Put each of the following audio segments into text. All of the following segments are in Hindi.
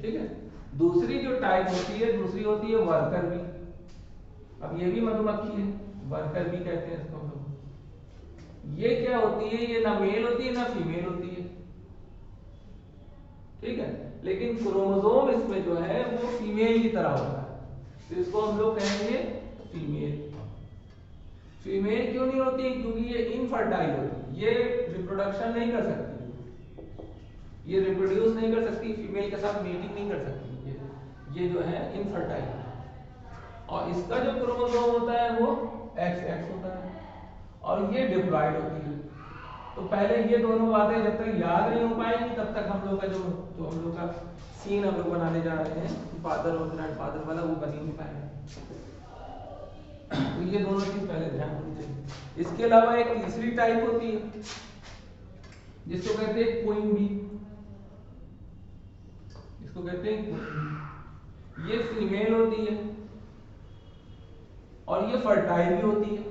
ठीक है। दूसरी जो टाइप होती है, दूसरी होती है वर्कर बी। अब ये भी मधुमक्खी है, वर्कर बी कहते हैं इसको हम लोग। ये क्या होती है, ये ना मेल होती है ना फीमेल होती है, ठीक है। लेकिन क्रोमोसोम इसमें जो है वो फीमेल की तरह होता है, तो इसको हम लोग कहेंगे फीमेल। फीमेल क्यों नहीं होती, क्योंकि ये इनफर्टाइल होती है, ये रिप्रोडक्शन नहीं कर सकती, ये रिप्रोड्यूस नहीं कर सकती, फीमेल के साथ मेटिंग नहीं कर सकती, ये जो है इनफर्टाइल। और इसका जो क्रोमोसोम होता है वो XX होता है, और ये डिप्लॉयड होती है। तो पहले ये दोनों बातें जब तक याद नहीं हो पाएंगी तब तक हम लोग का जो हम लोग का सीन हम लोग बनाने जा रहे हैं फादर और ग्रैंडफादर वाला, वो बन ही नहीं पाएगा। तो ये दोनों चीज पहले ध्यान रखनी चाहिए। इसके अलावा एक तीसरी टाइप होती है जिसको कहते हैं क्वीन बी, इसको कहते हैं क्वीन बी। ये फीमेल होती है और ये फर्टाइल भी होती है,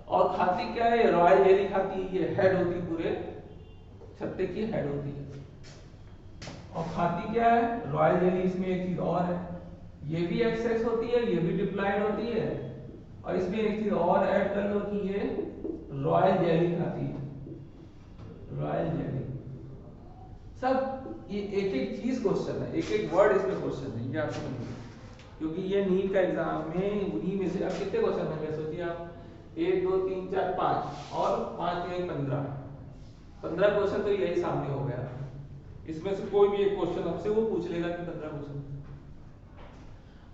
और खाती क्या है, रॉयल जेली खाती है। ये हेड होती पूरे छत्ते की हेड होती है, और खाती क्या है, रॉयल जेली। इसमें एक चीज और है, ये भी XX होती है, ये भी डिप्लॉयड होती है, और इसमें एक चीज और ऐड कर लो कि ये रॉयल जेली खाती है, रॉयल जेली। सब ये एक एक चीज क्वेश्चन है, एक एक वर्ड इसमें क्वेश्चन है, ये आप समझिए, क्योंकि ये नीट का एग्जाम में उन्हीं में से अब कितने क्वेश्चन होंगे सोचिए आप, 1 2 3 4 5 और 5 में 15 क्वेश्चन तो यही सामने हो गया। इसमें से कोई भी एक क्वेश्चन आपसे वो पूछ लेगा कि 15 क्वेश्चन।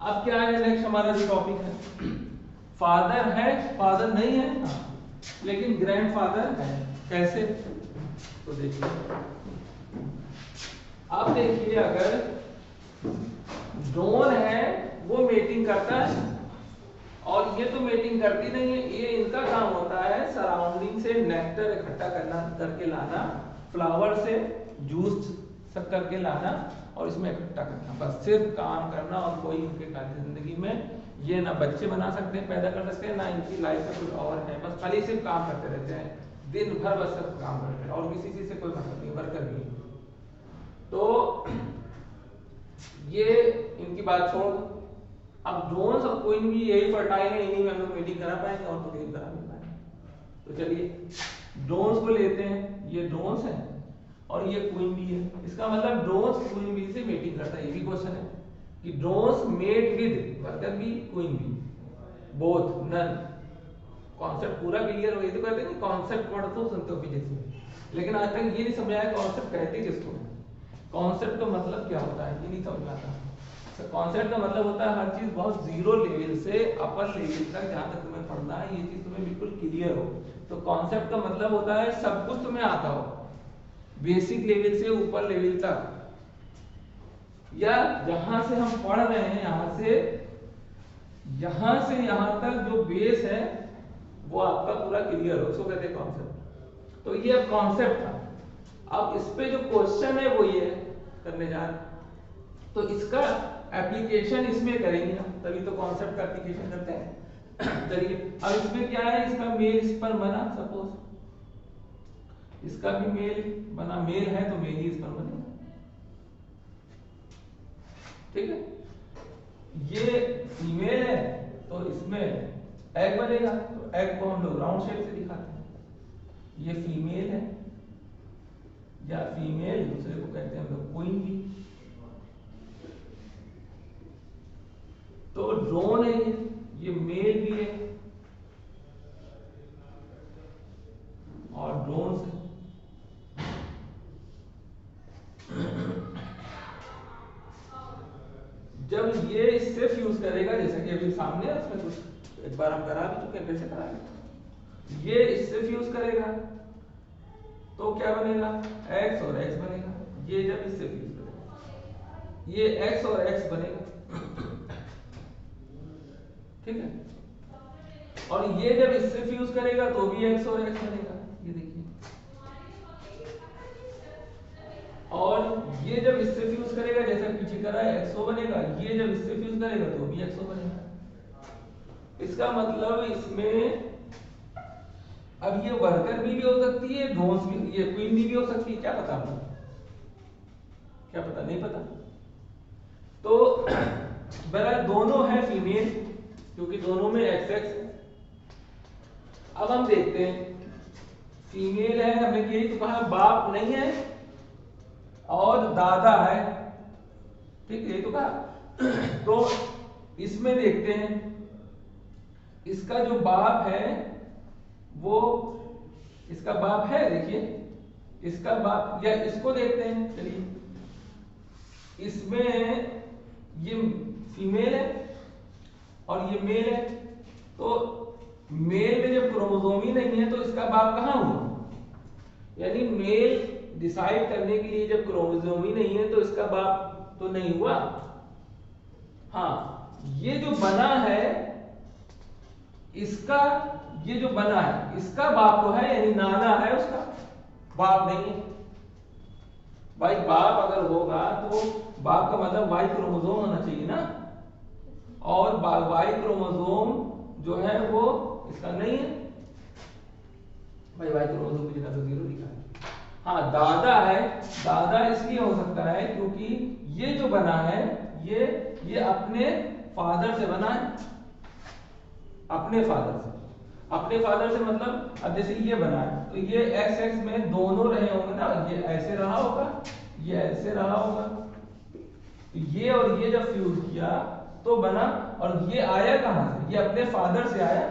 अब क्या है, नेक्स्ट हमारा जो टॉपिक है, फादर है, फादर नहीं है हाँ, लेकिन ग्रैंडफादर है। कैसे, तो देखिए, आप देखिए, अगर ड्रोन है वो मेटिंग करता है, और ये तो मेटिंग करती नहीं है, ये इनका काम होता है सराउंडिंग से नेक्टर इकट्ठा करना, करके लाना, फ्लावर से जूस सब करके लाना और इसमें इकट्ठा करना, बस सिर्फ काम करना। और कोई इनके कार्य जिंदगी में ये ना बच्चे बना सकते हैं, पैदा कर सकते हैं, ना इनकी लाइफ में कुछ और है, बस खाली सिर्फ काम करते रहते हैं दिन भर, बस सिर्फ काम करते हैं, और किसी चीज से कोई मतलब नहीं, वर्कर नहीं। तो ये इनकी बात छोड़। अब ड्रोन्स और क्वीन भी यही फर्टाइल है, इन्हीं में हम लोग मीटिंग करा पाएंगे और तो कहीं करा नहीं पाएंगे। तो चलिए ड्रोन्स को लेते हैं, ये ड्रोन्स है और ये क्वीन बी है। इसका मतलब ड्रोन्स क्वीन बी से मीटिंग करता है, ये भी क्वेश्चन है कि drones mate with worker bee, queen bee, both, none. Concept पूरा क्लियर हो गया, तो कहते हैं कॉन्सेप्ट पढ़ तो सुनते हो फिजिक्स में, लेकिन आज तक ये नहीं समझाया कॉन्सेप्ट कहते किसको है, कॉन्सेप्ट का मतलब क्या होता है, ये नहीं समझ आता। कॉन्सेप्ट का मतलब होता है हर चीज बहुत जीरो लेवल से अपर लेवल तक जहां तक तुम्हें पढ़ना है, ये चीज तुम्हें बिल्कुल क्लियर हो। तो कॉन्सेप्ट का मतलब होता है सब कुछ तुम्हें आता हो, बेसिक लेवल से ऊपर लेवल तक, या जहां से हम पढ़ रहे हैं यहां से यहां तक जो बेस है वो आपका पूरा क्लियर हो, उसको कहते हैं कॉन्सेप्ट। तो ये कॉन्सेप्ट था। अब इस पे जो क्वेश्चन है वो ये करने जा रहे हैं, तो इसका एप्लीकेशन इसमें करेंगे हम, तभी तो कॉन्सेप्ट का एप्लीकेशन करते हैं। चलिए अब इसमें क्या है, इसका मेल इस पर बना, सपोज इसका भी मेल बना, मेल है तो मेल ही इस पर बनेगा, ठीक है। ये फीमेल है तो इसमें एग बनेगा, तो एग को हम लोग राउंड शेप से दिखाते हैं। ये फीमेल है या फीमेल, दूसरे को कहते हैं हम लोग क्वीन बी। तो ड्रोन है ये मेल भी है और ड्रोन्स है। जब ये सिर्फ यूज करेगा, जैसे कि अभी सामने है उसमें कुछ एक बार हम करा भी चुके हैं, कैसे कराएंगे, ये सिर्फ यूज करेगा तो क्या बनेगा, x और x बनेगा। ये जब इससे यूज करेगा ये x और x बनेगा, ठीक है। और ये जब इससे फ्यूज करेगा तो भी x और x बनेगा, ये देखिए। और ये जब इससे फ्यूज करेगा, जैसे पीछे करा है, XO बनेगा। ये जब इससे फ्यूज करेगा तो भी XO बनेगा। इसका मतलब इसमें अब ये वर्कर भी हो सकती है, ड्रोन्स भी, ये क्वीन भी हो सकती है, क्या पता हमको, क्या पता, नहीं पता। तो बहरहाल दोनों है फीमेल, क्योंकि दोनों में XX है। अब हम देखते हैं, फीमेल है, हमने यही तो कहा, बाप नहीं है और दादा है, ठीक है, यही तो कहा। तो इसमें देखते हैं, इसका जो बाप है वो, इसका बाप है, देखिए इसका बाप, या इसको देखते हैं, चलिए इसमें ये फीमेल है और ये मेल है, तो मेल में जब क्रोमोसोम ही नहीं है तो इसका बाप कहाँ हुआ, यानी मेल डिसाइड करने के लिए जब क्रोमोसोम ही नहीं है तो इसका बाप तो नहीं हुआ। हाँ, ये जो बना है इसका, ये जो बना है इसका बाप तो है, यानी नाना है, उसका बाप नहीं है। भाई बाप अगर होगा तो बाप का मतलब वाई क्रोमोसोम होना चाहिए ना, और वाई क्रोमोसोम जो है वो इसका नहीं है भाई, वाई क्रोमोसोम की जगह तो 0 लिखा है। हाँ, दादा है, दादा इसलिए हो सकता है क्योंकि ये जो बना है ये अपने फादर से बना है, अपने फादर से, अपने फादर से मतलब, अब जैसे ये बना है तो ये XX में दोनों रहे होंगे ना, ये ऐसे रहा होगा, ये ऐसे रहा होगा, ये और ये जब फ्यूज किया तो बना, और ये आया कहां से, ये अपने फादर से आया।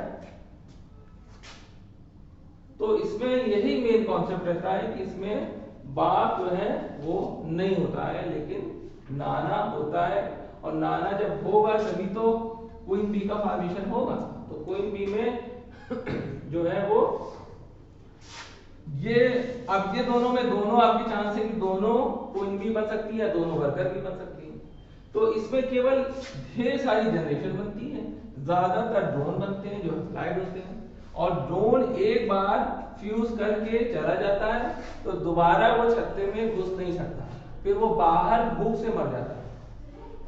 तो इसमें यही मेन कॉन्सेप्ट रहता है कि इसमें बाप जो है वो नहीं होता है, लेकिन नाना होता है, और नाना जब होगा तभी तो क्वीन बी का फॉर्मेशन होगा। तो क्वीन बी में जो है वो ये, अब ये दोनों में दोनों आपकी चांस है कि दोनों क्वीन बी बन सकती है, दोनों वर्कर भी बन सकती है। तो इसमें केवल ढेर सारी जनरेशन बनती है, ज्यादातर ड्रोन बनते हैं जो अप्लाइड होते हैं, और ड्रोन एक बार फ्यूज करके चला जाता है तो दोबारा वो छत्ते में घुस नहीं सकता, फिर वो बाहर भूख से मर जाता है।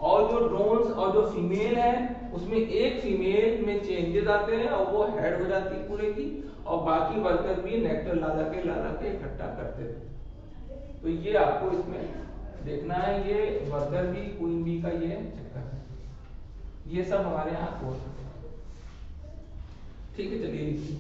और जो ड्रोन्स और जो फीमेल है उसमें एक फीमेल में चेंजेस आते हैं और वो हेड हो जाती है पूरे की, और बाकी वर्कर भी नेक्टर ला के इकट्ठा करते थे। तो ये आपको इसमें देखना है, ये वर्कर बी क्वीन बी का ये चक्कर है, ये सब हमारे यहाँ कोर्स है, ठीक है। चलिए लिखिए,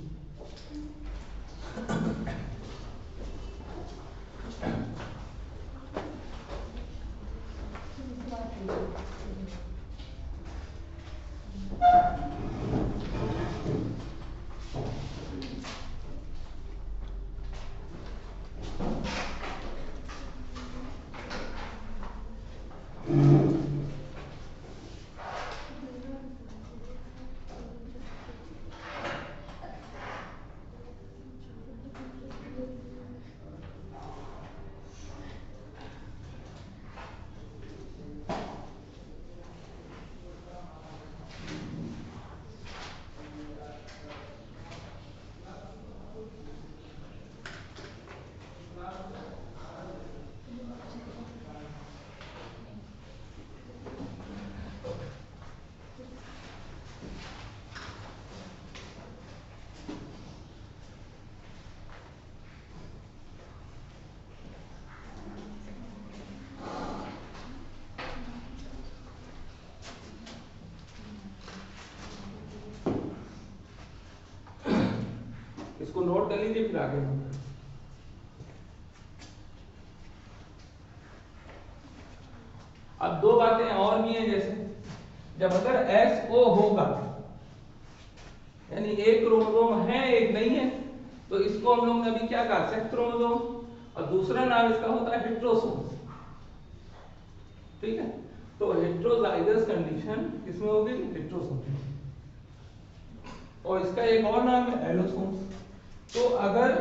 इसको नोट कर लीजिए फिर आगे। अब दो बातें और भी हैं, जैसे जब अगर XO होगा, यानी एक क्रोमोसोम है एक नहीं है, तो इसको हम लोग ने अभी क्या कहा, सेक्स क्रोमोसोम, और दूसरा नाम इसका होता है हेट्रोसोम, ठीक है। तो हेट्रोजाइगस कंडीशन किसमें होगी, हेट्रोसोम, और इसका एक और नाम है एलोसोम। तो अगर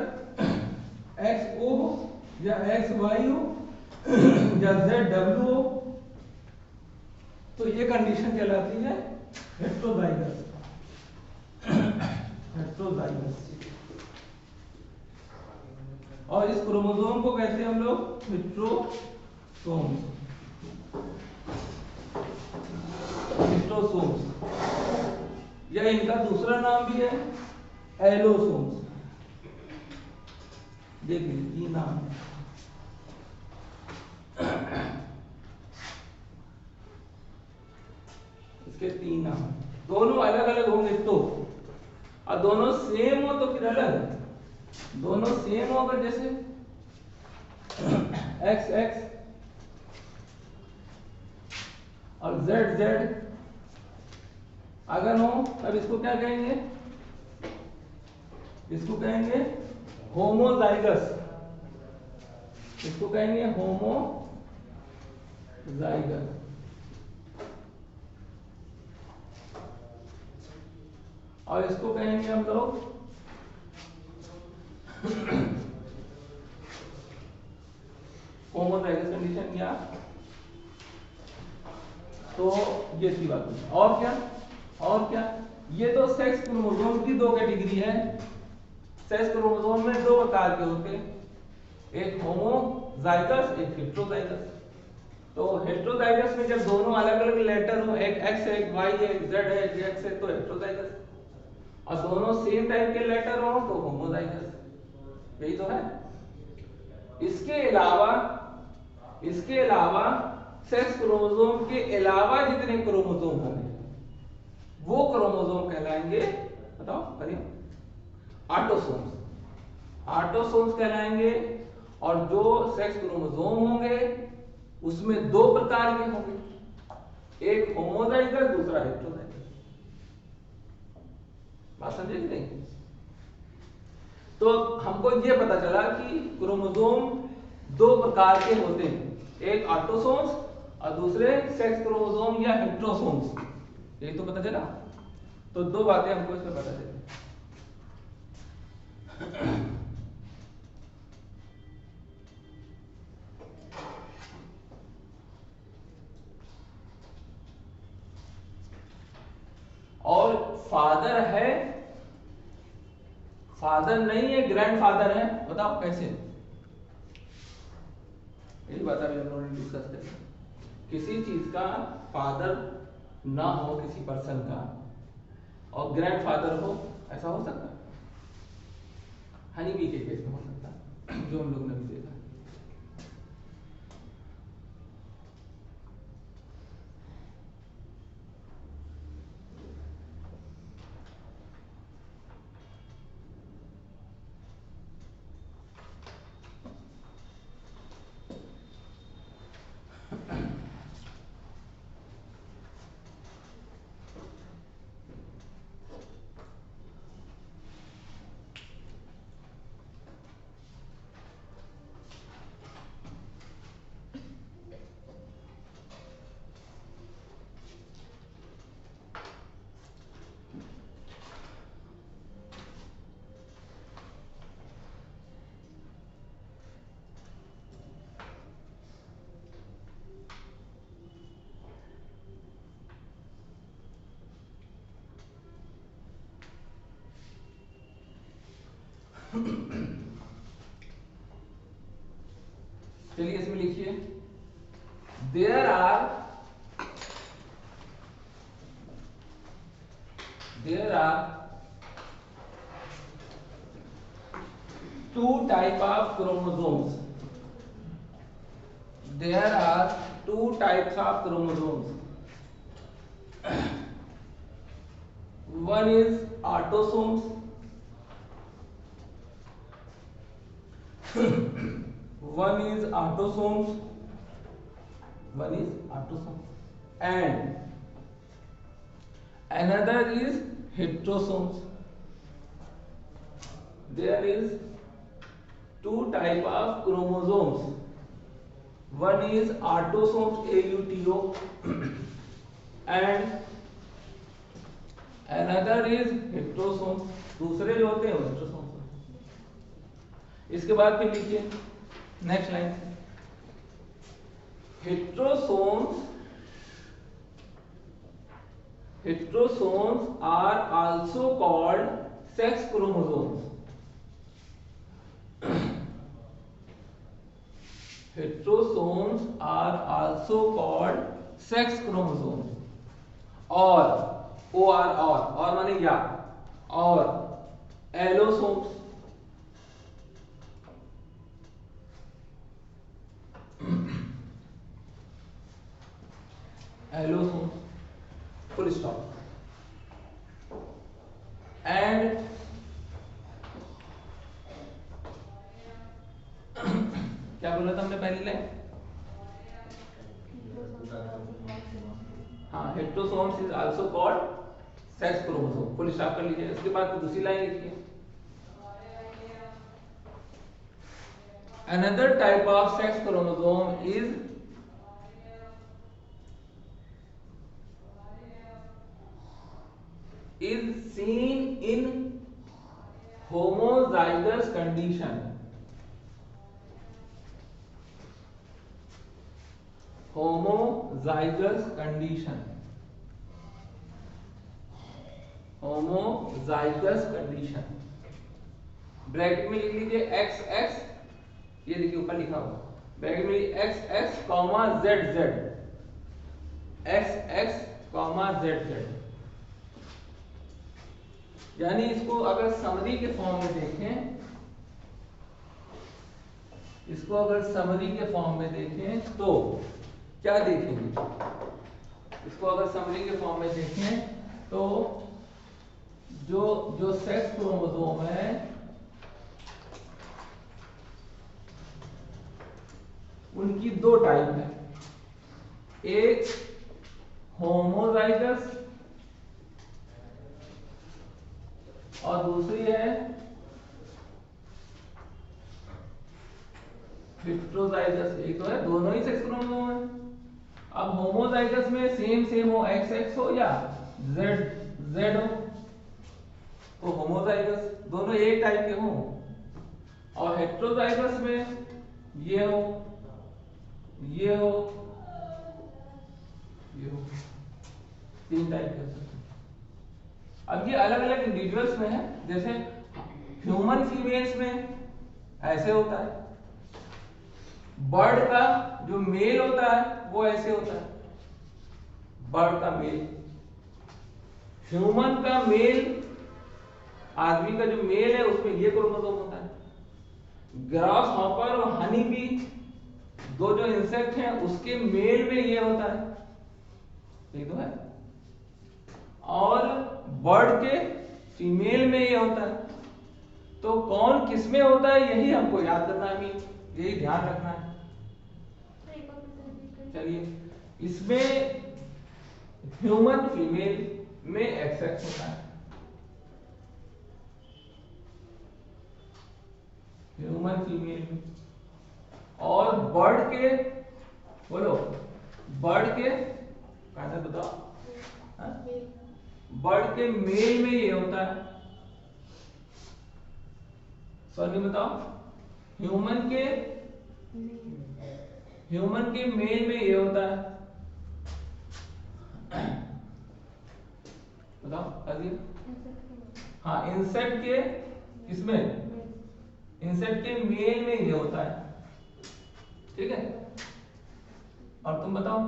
XO हो या XY हो या ZW हो तो ये कंडीशन कहलाती है हेट्रोजाइगस, हेट्रोजाइगस। और इस क्रोमोसोम को कहते हैं हम लोग हेट्रोसोम, हेट्रोसोम, या इनका दूसरा नाम भी है एलोसोम्स। देख लीजिए 3 नाम है। इसके 3 नाम, दोनों अलग अलग होंगे तो, और दोनों सेम हो तो फिर अलग। दोनों सेम हो अगर जैसे एक्स एक्स और जेड जेड अगर हो, अब इसको क्या कहेंगे? इसको कहेंगे होमोजाइगस। इसको कहेंगे होमोजाइगस। और इसको कहेंगे हम लोग होमोजाइगस कंडीशन। या तो ये सी बात है। और क्या? और क्या? ये तो सेक्स क्रोमोसोम की 2 कैटेगरी है। सेक्स क्रोमोसोम में 2 प्रकार के होते हैं, एक होमोजाइगस, एक हेटेरोजाइगस। तो हेटेरोजाइगस में जब दोनों अलग अलग लेटर हो, एक एक्स है, एक वाई है, एक जेड है, एक एक्स है, तो हेटेरोजाइगस। और दोनों सेम टाइप के लेटर हो तो होमोजाइगस। यही तो है। इसके अलावा सेक्स क्रोमोसोम के अलावा जितने क्रोमोसोम होंगे वो क्रोमोसोम कहलाएंगे, बताओ करिए, ऑटोसोम्स। ऑटोसोम्स कहलाएंगे। और जो सेक्स क्रोमोसोम होंगे उसमें 2 प्रकार के होंगे, एक होमोजाइगस, दूसरा हेटेरोजाइगस। बात समझे कि नहीं? तो हमको ये पता चला कि क्रोमोसोम 2 प्रकार के होते हैं, एक ऑटोसोम्स और दूसरे सेक्स क्रोमोसोम या हेटेरोसोम्स। यही तो पता चला। तो 2 बातें हमको इसमें पता चली। और फादर है, फादर नहीं है, ग्रैंडफादर है। बताओ कैसे? यही बात अभी हम लोगों ने डिस्कस करी। किसी चीज का फादर ना हो किसी पर्सन का और ग्रैंडफादर हो, ऐसा हो सकता है? हनी बी के केस में हो सकता है, जो हम लोग ने भी देखा। चलिए इसमें लिखिए, there are 2 type of chromosomes. There are 2 types of chromosomes. One is autosomes. One is autosomes. And another is heterosomes. There is 2 type of chromosomes. One is autosomes, AUTO, and another is heterosomes. दूसरे जो होते हैं वो हेटेरोसोम्स। इसके बाद फिर लिखिए next line, heterosomes are also called sex chromosomes. Heterosomes are also called sex chromosomes. और माने या, और allosomes allosome, full stop. And क्या बोला था हमने पहली लाइन? हाँ, heterosomes is also called sex chromosome, full stop कर लीजिए। उसके बाद दूसरी लाइन लिखिए, another type of sex chromosome is seen in homozygous condition. homozygous condition homozygous condition bracket में लिख लीजिए एक्स एक्स, ये देखिए ऊपर लिखा हुआ ब्रैकेट में x x comma Z Z, x x comma Z Z. यानी इसको अगर समरी के फॉर्म में देखें, इसको अगर समरी के फॉर्म में देखें तो क्या देखेंगे? इसको अगर समरी के फॉर्म में देखें तो जो सेक्स क्रोमोसोम है उनकी दो टाइप है, एक होमोजाइगस और दूसरी है हेट्रोजाइगस। एक तो है, दोनों ही सेक्स क्रोमोसोम है। अब होमोजाइगस में सेम सेम हो, एक्स एक्स हो या जेड जेड हो, तो होमोजाइगस दोनों एक टाइप के हो। और हेट्रोजाइगस में ये हो, ये हो, ये हो, तीन टाइप के। अब ये अलग अलग इंडिविजुअल्स में है, जैसे ह्यूमन फीमेल्स में ऐसे होता है, बर्ड का जो मेल होता है वो ऐसे होता है, बर्ड का मेल। ह्यूमन का मेल, आदमी का जो मेल है उसमें ये क्रोमोसोम होता है। ग्रास हॉपर और हनी बी दो जो इंसेक्ट हैं उसके मेल में ये होता है, ठीक तो है। और बर्ड के फीमेल में ये होता है। तो कौन किस में होता है यही हमको याद करना है, यही ध्यान रखना है। चलिए, इसमें ह्यूमन फीमेल में एक्स एक्स होता है, ह्यूमन फीमेल में। और बर्ड के, बोलो, बर्ड के कहना बताओ, बर्ड के मेल में ये होता है, सॉरी बताओ, ह्यूमन के मेल में ये होता है, बताओ आगे। हाँ, इंसेक्ट के किसमें, इंसेक्ट के मेल में ये होता है, ठीक है। और तुम बताओ,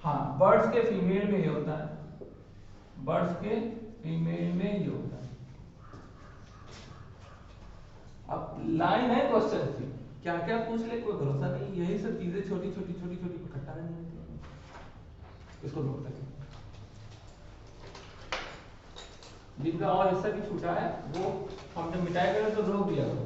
हाँ, बर्ड्स के फीमेल में ये होता है, बर्ड्स के फीमेल में ये होता है। अब लाइन है क्वेश्चन की, क्या क्या पूछ ले कोई भरोसा नहीं, यही सब चीजें छोटी छोटी छोटी छोटी इकट्ठा करनी होती है। इसको नोट करिए, जिनका और हिस्सा भी छूटा है वो हम जब मिटाएगा तो रोक दिया करो।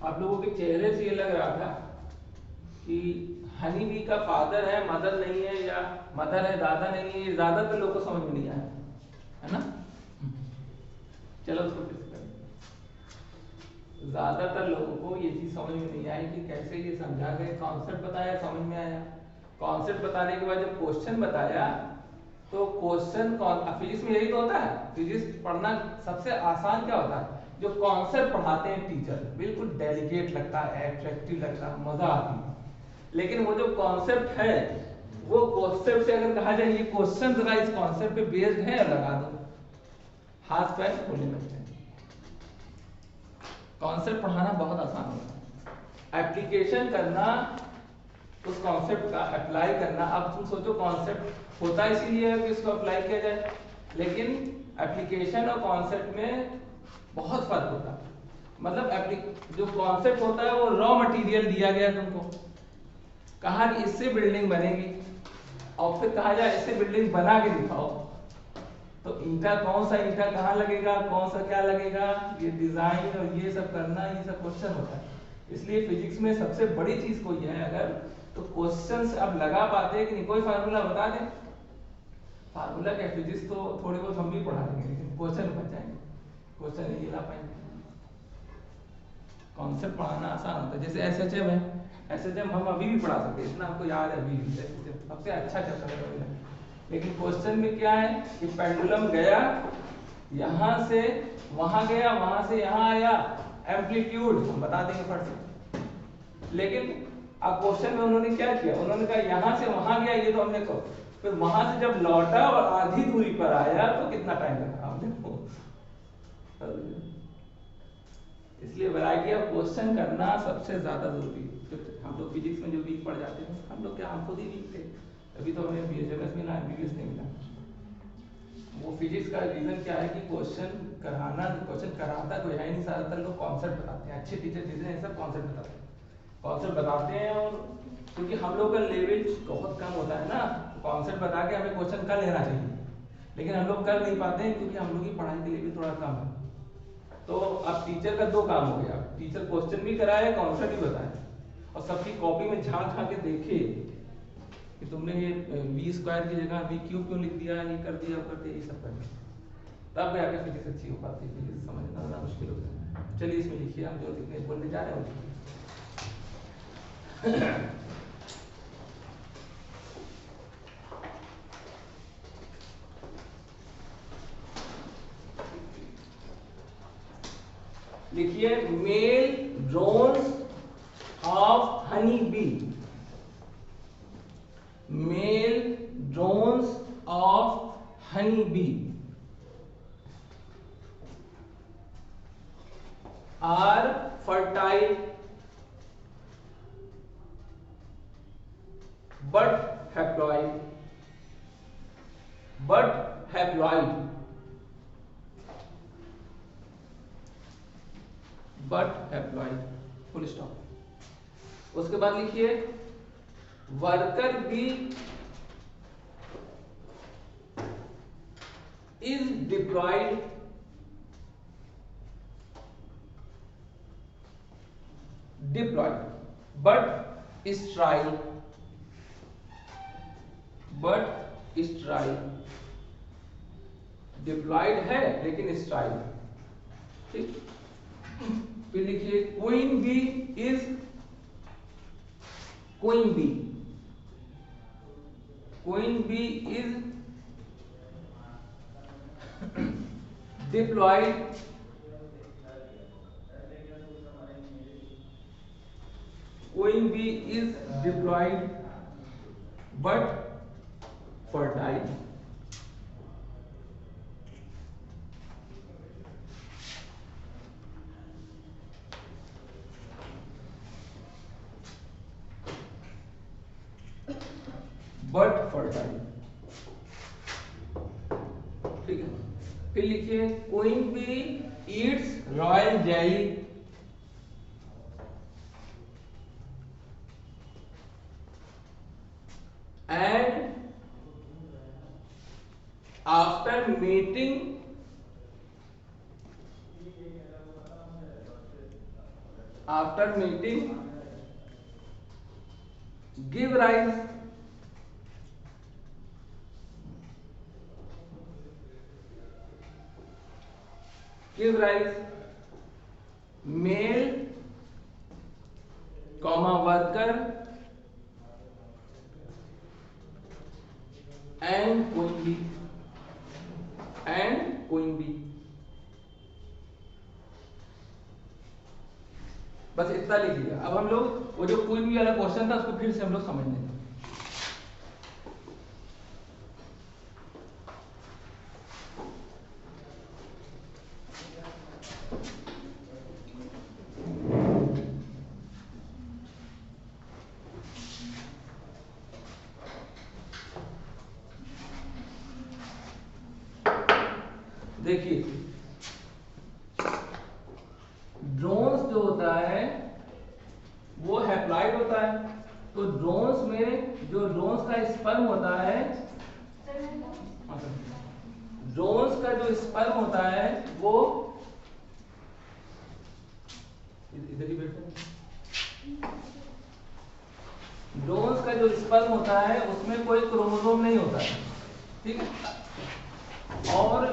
आप लोगों के चेहरे से ये लग रहा था कि हनी बी का फादर है मदर नहीं है, या मदर है दादा नहीं है, ये ज्यादातर लोग को समझ में नहीं आया, है ना। चलो उसको फिर से करें। ज्यादातर लोगों को ये चीज समझ में नहीं आई कि कैसे ये समझा गए, कॉन्सेप्ट बताया समझ में आया, कॉन्सेप्ट बताने के बाद जब क्वेश्चन बताया तो क्वेश्चन फिजिक्स में यही तो होता है। फिजिक्स पढ़ना सबसे आसान क्या होता है, जो कॉन्सेप्ट पढ़ाते हैं टीचर बिल्कुल डेलिकेट लगता है, एट्रैक्टिव लगता है, मजा आती है। लेकिन वो जो कॉन्सेप्ट है वो कॉन्सेप्ट से अगर कहा जाए ये क्वेश्चन जरा इस कॉन्सेप्ट पे बेस्ड है, लगा दो, हाथ पैर खोलने लगते हैं। कॉन्सेप्ट पढ़ाना बहुत आसान होता है, एप्लीकेशन करना उस कॉन्सेप्ट का अप्लाई करना। अब तुम सोचो कॉन्सेप्ट होता इसीलिए है कि इसको अप्लाई किया जाए, लेकिन एप्लीकेशन और कॉन्सेप्ट में बहुत फर्क होता है। मतलब जो कॉन्सेप्ट होता है वो रॉ मटेरियल दिया गया तुमको, कहा कि इससे बिल्डिंग बनेगी, और फिर कहा जाए इससे बिल्डिंग बना के दिखाओ, तो ईंटा कौन सा ईंटा कहाँ लगेगा, कौन सा क्या लगेगा, ये डिजाइन और ये सब करना, ये सब क्वेश्चन होता है। इसलिए फिजिक्स में सबसे बड़ी चीज कोई है अगर, तो क्वेश्चन अब लगा पाते हैं कि नहीं। कोई फार्मूला बता दें, फार्मूला क्या, फिजिक्स तो थोड़ी बहुत हम भी पढ़ा देंगे, लेकिन क्वेश्चन बच जाएंगे, क्वेश्चन नहीं ला पाएंगे। कॉन्सेप्ट पढ़ाना आसान होता है, जैसे एसएचएम है, एसएचएम हम अभी भी पढ़ा सकते हैं, इतना हमको याद है अभी भी, सबसे अच्छा चैप्टर है। लेकिन क्वेश्चन में क्या है कि पेंडुलम गया यहां से वहां गया, वहां से यहां आया, एम्पलीट्यूड हम बता देंगे फट से। लेकिन अब क्वेश्चन में उन्होंने क्या किया, उन्होंने कहा यहां से वहां गया, ये तो हमने कहा, फिर वहां से जब लौटा और आधी दूरी पर आया तो कितना टाइम लगा हमने को। इसलिए वैरायटी ऑफ क्वेश्चन करना सबसे ज्यादा जरूरी है। हम लोग फिजिक्स में जो वीक पढ़ जाते हैं, हम लोग क्या, हम खुद ही वीक थे, अभी तो हमें बीएचएमएस मिला, एमबीबीएस नहीं मिला। वो फिजिक्स का रीजन क्या है कि क्वेश्चन कराना, क्वेश्चन कराता कोई है नहीं, ज्यादातर लोग कॉन्सेप्ट बताते हैं, अच्छे टीचर जितने हैं सब कॉन्सेप्ट बताते हैं, कॉन्सेप्ट बताते हैं। और क्योंकि हम लोग का लेवल बहुत कम होता है ना, कॉन्सेप्ट बता के हमें क्वेश्चन कर लेना चाहिए, लेकिन हम लोग कर नहीं पाते हैं क्योंकि हम लोग की पढ़ाई के लिए भी थोड़ा कम है। तो अब टीचर का दो काम हो गया, टीचर क्वेश्चन भी कराए, कॉन्सेप्ट भी बताए, और सबकी कॉपी में झांक झांक के देखे कि तुमने ये v स्क्वायर की जगह v क्यूब क्यों लिख दिया, ये कर दिया, कर दिया, ये सब कर दिया, तब जाके फिजिक्स अच्छी हो पाती है। फिजिक्स समझना ज़्यादा मुश्किल होता है। चलिए इसमें लिखिए, हम जो लिखने बोलने जा रहे हैं। लिखिए male drones of honey bee, male drones of honey bee are fertile but haploid, full stop. उसके बाद लिखिए worker bee is deployed but sterile, diploid है लेकिन स्टाइल। ठीक, फिर लिखिए queen bee is diploid but fertile। ठीक है, फिर लिखिए queen bee eats royal jelly and after mating give rise give rise male comma worker and queen bee बस इतना लिख दिया। अब हम लोग वो जो क्वीन बी वाला क्वेश्चन था उसको फिर से हम लोग समझ लेंगे। देखिए ड्रोन्स जो होता है वो हैप्लॉइड होता है, तो ड्रोन्स में जो ड्रोन्स का स्पर्म होता है, ड्रोन्स का जो स्पर्म होता है वो इधर ही बैठो। ड्रोन्स का जो स्पर्म होता है उसमें कोई क्रोमोसोम नहीं होता है, ठीक है। और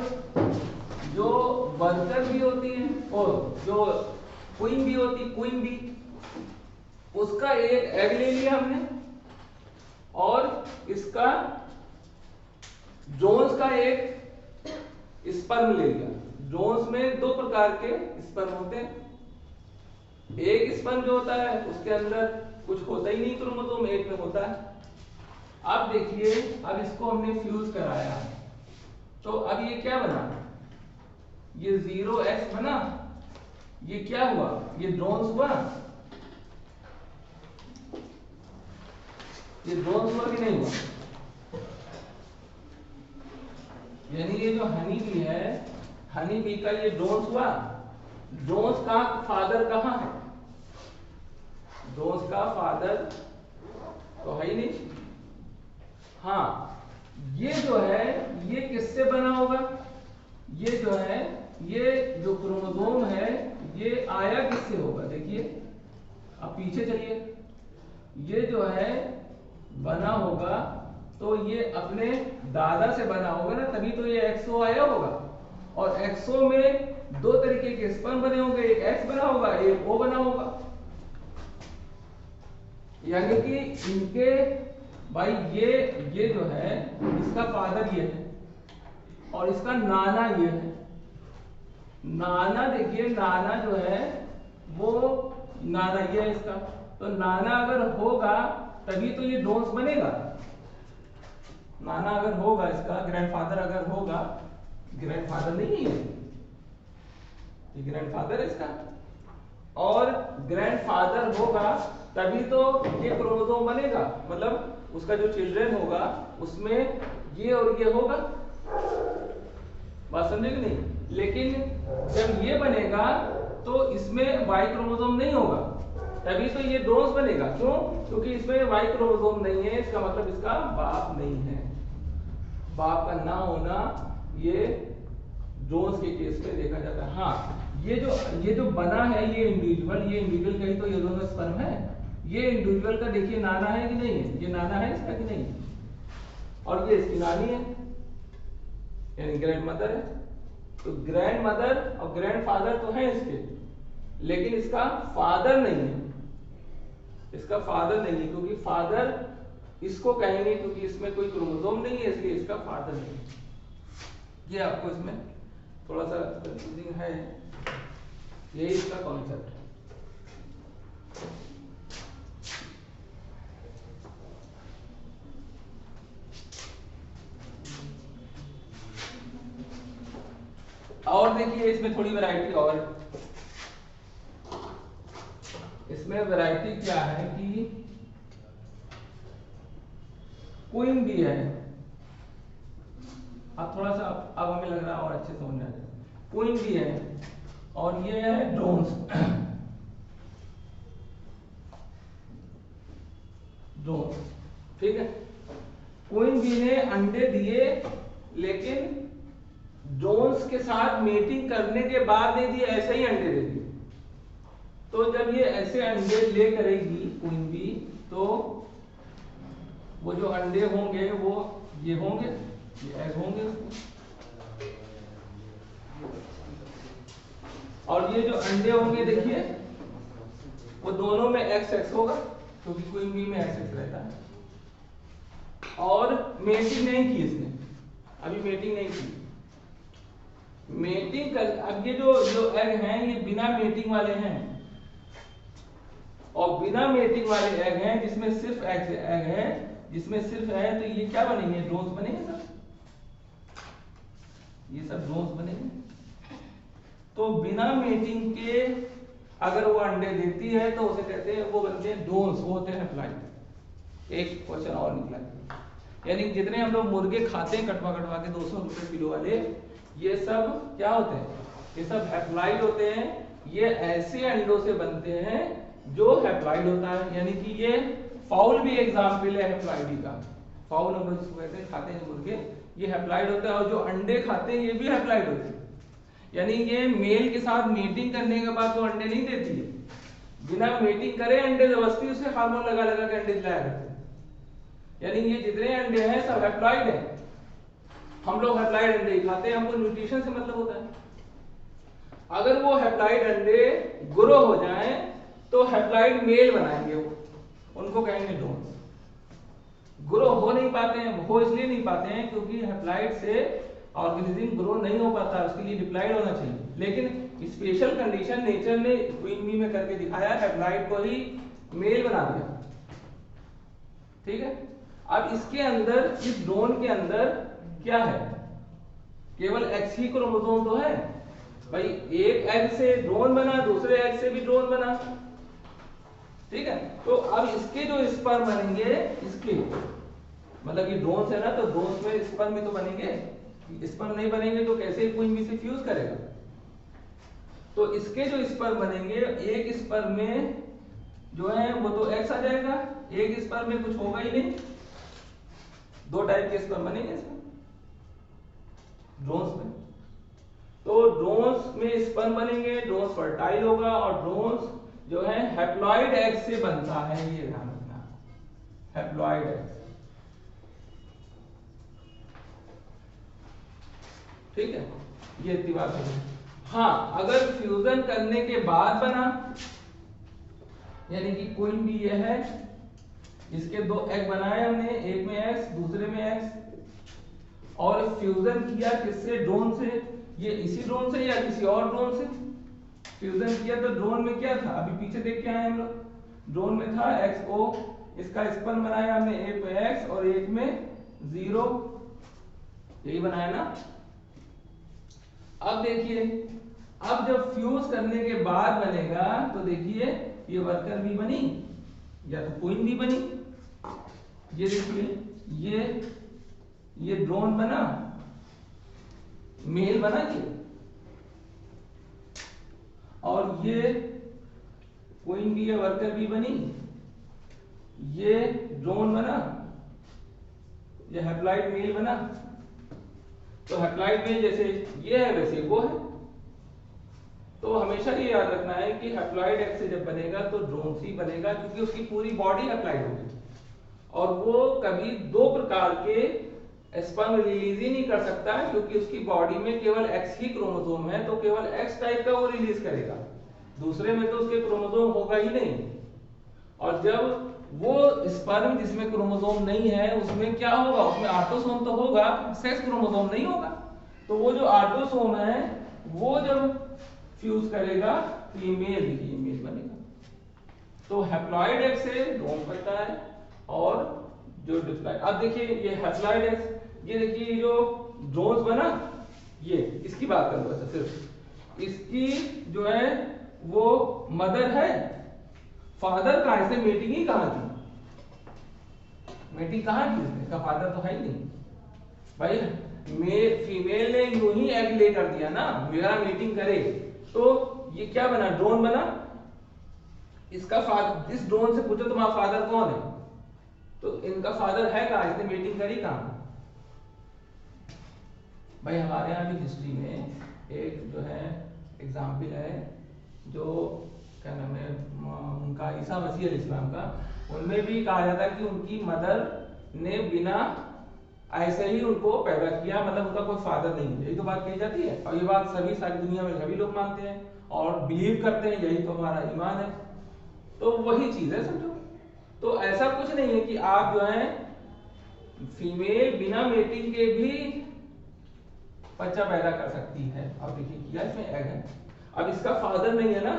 जो वर्कर भी होती है और जो क्वीन भी होती है, क्वीन भी उसका एक एग ले लिया हमने और इसका ड्रोन्स का एक स्पर्म ले लिया। ड्रोन्स में दो प्रकार के स्पर्म होते हैं। एक स्पर्म जो होता है उसके अंदर कुछ होता ही नहीं क्रोमोसोम, एक में होता है। अब देखिए अब इसको हमने फ्यूज कराया तो अब ये क्या बना, ये 0x बना, ये क्या हुआ, ये ड्रोन्स हुआ, ये ड्रोन्स हुआ कि नहीं हुआ। यानी ये जो हनी बी है, हनी बी का ये ड्रोन्स हुआ। ड्रोन्स का फादर कहाँ है, ड्रोन्स का फादर तो है ही नहीं। हाँ ये जो है ये किससे बना होगा, ये जो है ये जो क्रोमोसोम है ये आया किससे होगा, देखिए अब पीछे चलिए, ये जो है बना होगा तो ये अपने दादा से बना होगा ना, तभी तो ये एक्सो आया होगा। और एक्सो में दो तरीके के स्पर्म बने होंगे, एक एक्स बना होगा एक ओ बना होगा। यानी कि इनके भाई ये जो है इसका फादर ये है और इसका नाना ये है। नाना देखिए नाना जो है वो नाना ये है इसका, तो नाना अगर होगा तभी तो ये ड्रोन्स बनेगा। नाना अगर होगा इसका, ग्रैंडफादर अगर होगा, ग्रैंडफादर नहीं है ये ग्रैंडफादर है इसका, और ग्रैंडफादर होगा तभी तो ये क्रोमोसोम बनेगा, मतलब उसका जो चिल्ड्रन होगा उसमें ये और ये होगा। बात समझे कि नहीं। लेकिन जब ये बनेगा तो इसमें वाई क्रोमोसोम नहीं होगा, तभी तो ये ड्रोन्स बनेगा। क्यों, क्योंकि इसमें वाई क्रोमोसोम नहीं है, इसका मतलब इसका बाप नहीं है। बाप का ना होना ये ड्रोन्स के केस में देखा जाता है। हाँ ये जो बना है ये इंडिविजुअल का ही तो ये दोनों स्पर्म है। ये इंडिविजुअल का देखिए नाना है कि नहीं है, ये नाना है इसका कि नहीं, और ये इसकी नानी है यानी ग्रैंड मदर है। तो ग्रैंड मदर और ग्रैंड फादर तो है इसके, लेकिन इसका फादर नहीं है, इसका फादर नहीं है, क्योंकि फादर इसको कहेंगे क्योंकि इसमें कोई क्रोमोसोम नहीं है, इसलिए इसका फादर नहीं है। ये आपको इसमें थोड़ा सा कंफ्यूजिंग है, यही इसका कॉन्सेप्ट है। और देखिए इसमें थोड़ी वैरायटी और, इसमें वैरायटी क्या है कि क्वीन भी है। अब थोड़ा सा अब हमें लग रहा है और अच्छे समझ में आ जाए। क्वीन भी है और ये है ड्रोन्स। ड्रोन्स ठीक है। क्वीन बी ने अंडे दिए, लेकिन ड्रोन्स के साथ मीटिंग करने के बाद नहीं दिए, ऐसे ही अंडे दे दिए। तो जब ये ऐसे अंडे ले करेगी क्वीन बी, तो वो जो अंडे होंगे वो ये होंगे, ये एग होंगे। और ये जो अंडे होंगे देखिए वो दोनों में एक्स एक्स होगा क्योंकि क्वीन बी में एक्स एक्स रहता है। और मेटिंग नहीं की इसने, अभी मेटिंग नहीं की। मेटिंग कर, अब ये जो एग हैं ये बिना मेटिंग वाले हैं, और बिना मेटिंग वाले एग हैं जिसमें सिर्फ एग है, जिसमें सिर्फ है, तो ये क्या बनेंगे? ड्रोन्स बनेंगे सब, ये सब ड्रोन्स बनेंगे। तो बिना मेटिंग के अगर वो अंडे देती है तो उसे कहते हैं, वो बनते हैं ड्रोन्स, वो होते हैं हैप्लॉइड। एक क्वेश्चन और निकला, यानी जितने हम लोग मुर्गे खाते हैं कटवा कटवा के 200 रुपए किलो वाले, ये सब क्या होते हैं? ये सब हैप्लॉइड होते हैं। ये ऐसे अंडों से बनते हैं जो हैप्लॉइड होता है, यानी कि ये फाउल भी एग्जाम्पल है हैप्लॉइडी का। फाउल हम लोग जिसको कहते हैं, खाते हैं मुर्गे, ये हैप्लॉइड होता है। और जो अंडे खाते हैं ये भी हैप्लॉइड होते हैं, यानी ये मेल के साथ मीटिंग करने के बाद तो अंडे नहीं देती है, बिना मीटिंग करे अंडे जबरदस्ती उसे हार्मोन लगा लगा के अंडे दिलाया करते हैं। यानी ये जितने अंडे हैं सब हैप्लॉइड हैं। हम लोग हैप्लॉइड अंडे ही खाते हैं, हमको न्यूट्रिशन से मतलब होता है। अगर वो हैप्लॉइड अंडे ग्रो हो जाएं तो हैप्लॉइड मेल बनाएंगे, वो उनको कहेंगे ड्रोन्स। ग्रो हो नहीं पाते हैं, वो इसलिए नहीं पाते हैं क्योंकि हैप्लॉइड से ऑर्गेनिज्म ग्रो नहीं हो पाता, उसके लिए डिप्लॉइड होना चाहिए। लेकिन स्पेशल कंडीशन नेचर ने क्वीन बी में करके दिखाया, हैप्लॉइड को ही मेल बना दिया। ठीक है, अब इसके अंदर, इस ड्रोन के अंदर क्या है? केवल एक्स ही क्रोमोसोम तो है भाई। एक एग से ड्रोन बना, दूसरे एग से भी ड्रोन बना। ठीक है, तो अब इसके जो स्पर्म बनेंगे, इसके मतलब ये ड्रोन्स है ना, तो ड्रोन्स में स्पर्म भी तो बनेंगे। स्पर्म नहीं बनेंगे तो कैसे क्वीन बी से फ्यूज करेगा? तो इसके जो स्पर्म बनेंगे, एक स्पर्म में जो है वो तो एक्स आ जाएगा, एक स्पर्म में कुछ होगा ही नहीं। दो टाइप के स्पर्म बनेंगे इसमें ड्रोन्स में। तो ड्रोन्स में स्पर्म बनेंगे, ड्रोन्स फर्टाइल होगा, और ड्रोन्स जो है हैप्लॉइड एग से बनता है, ये ध्यान रखना, हैप्लॉइड एग। ठीक है, ये इतनी बात है। हाँ, अगर फ्यूजन करने के बाद बना, यानी कि कोई भी ये है, इसके दो एग बनाए हमने, एक में एक्स दूसरे में एक्स, और फ्यूजन किया किससे? ड्रोन से। ये इसी ड्रोन से या किसी और ड्रोन से फ्यूजन किया, तो ड्रोन में क्या था? अभी पीछे देख के आए हम लोग, ड्रोन में था XO, इसका स्पर्म बनाया हमने, एक में एक्स और एक में 0, यही बनाया ना। अब देखिए, अब जब फ्यूज करने के बाद बनेगा तो देखिए ये वर्कर भी बनी या तो क्वीन भी बनी। ये देखिए, ये ड्रोन बना, मेल बना ये, और ये क्वीन भी या वर्कर भी बनी, ये ड्रोन बना, ये हैप्लॉइड मेल बना। तो हैप्लॉइड मेल जैसे ये है वैसे वो है। तो हमेशा ये याद रखना है कि हैप्लॉइड एग से जब बनेगा तो ड्रोन्स ही बनेगा, क्योंकि उसकी पूरी बॉडी हैप्लॉइड होगी, और वो कभी दो प्रकार के स्पर्म रिलीज ही नहीं कर सकता, क्योंकि उसकी बॉडी में केवल एक्स ही क्रोमोसोम है, तो केवल एक्स टाइप का वो रिलीज करेगा, दूसरे में तो उसके क्रोमोसोम होगा ही नहीं। और जब वो स्पर्म जिसमें क्रोमोसोम नहीं है उसमें क्या होगा? उसमें ऑटोसोम तो होगा, सेक्स क्रोमोसोम नहीं होगा। तो वो जो ऑटोसोम है वो जब फ्यूज करेगा फीमेल, देखिए मेल बनेगा। तो हैप्लॉइड एग से ड्रोन बनता है, और जो डिप्लॉइड, अब देखिए ये हैप्लॉइड एग, ये देखिए जो ड्रोन्स बना, ये इसकी बात करूंगा अच्छा, सिर्फ इसकी जो है वो मदर है, फादर कहां? इसने मीटिंग ही कहां की? मीटिंग कहां की इसने? इसका फादर तो है ही नहीं भाई। फीमेल ने यूं ही एग ले कर दिया ना, मेरा मीटिंग करे, तो ये क्या बना? ड्रोन बना। इसका फादर, इस ड्रोन से पूछो तुम्हारा फादर कौन है, तो इनका फादर है कहां? इसने मीटिंग करी कहां? भाई हमारे यहाँ भी हिस्ट्री में एक जो है एग्जाम्पल है, जो क्या नाम है उनका, ईसा मसीह अलैहिस्सलाम का, उनमें भी कहा जाता है कि उनकी मदर ने बिना ऐसे ही उनको पैदा किया, मतलब उनका कोई फादर नहीं है, यही तो बात कही जाती है। और ये बात सभी सारी दुनिया में सभी लोग मानते हैं और बिलीव करते हैं, यही तो हमारा ईमान है। तो वही चीज है समझो। तो ऐसा कुछ नहीं है कि आप जो है फीमेल बिना मेटिंग के भी बच्चा पैदा कर सकती है। अब देखिए किया इसमें एग है, अब इसका फादर नहीं है ना,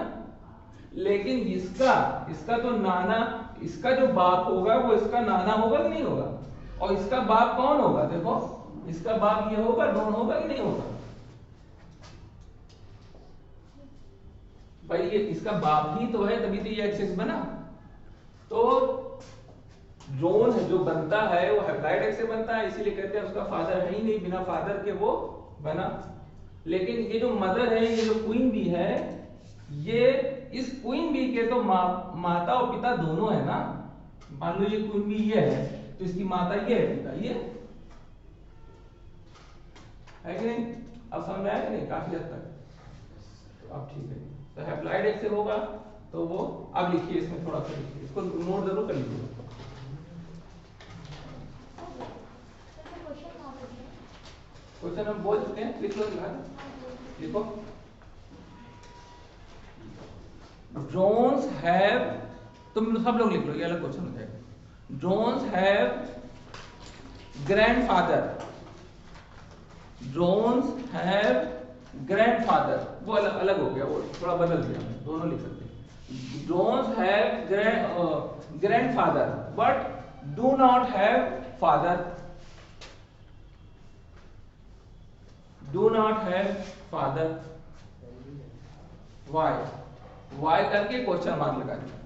लेकिन इसका तो नाना, इसका जो बाप होगा वो इसका नाना होगा कि नहीं होगा, और इसका बाप कौन होगा, देखो इसका बाप ये होगा, डॉन होगा कि नहीं होगा भाई, ये इसका बाप ही तो है, तभी तो ये एक्सेस बना। तो जोन है जो बनता है वो हैप्लॉइड एक्स से बनता है, इसीलिए कहते हैं उसका फादर है ही नहीं, बिना फादर के वो बना। लेकिन ये जो मदर है, ये जो क्वीन बी है, ये इस क्वीन बी के तो माता और पिता दोनों है ना। मान लो ये क्वीन बी ये है, तो इसकी माता ये है, पिता ये है कि नहीं। अब समझ में आया कि नहीं काफी हद तक। तो अब ठीक है, तो हैप्लॉइड एक्स से होगा तो वो, अब लिखिए इसमें थोड़ा सा लिखिए, इसको नोट जरूर कर लीजिए। क्वेश्चन हम बोल चुके हैं, लिख लो, लिखो। ड्रोन्स हैव, तुम सब लोग लिख लो, ये अलग क्वेश्चन हो जाएगा। Drones have grandfather, drones have grandfather, वो अलग अलग हो गया, वो थोड़ा बदल दिया, दोनों लिख सकते हैं। Drones have grandfather but do not have father, do not have father, why, why करके क्वेश्चन मार्क लगा दिया।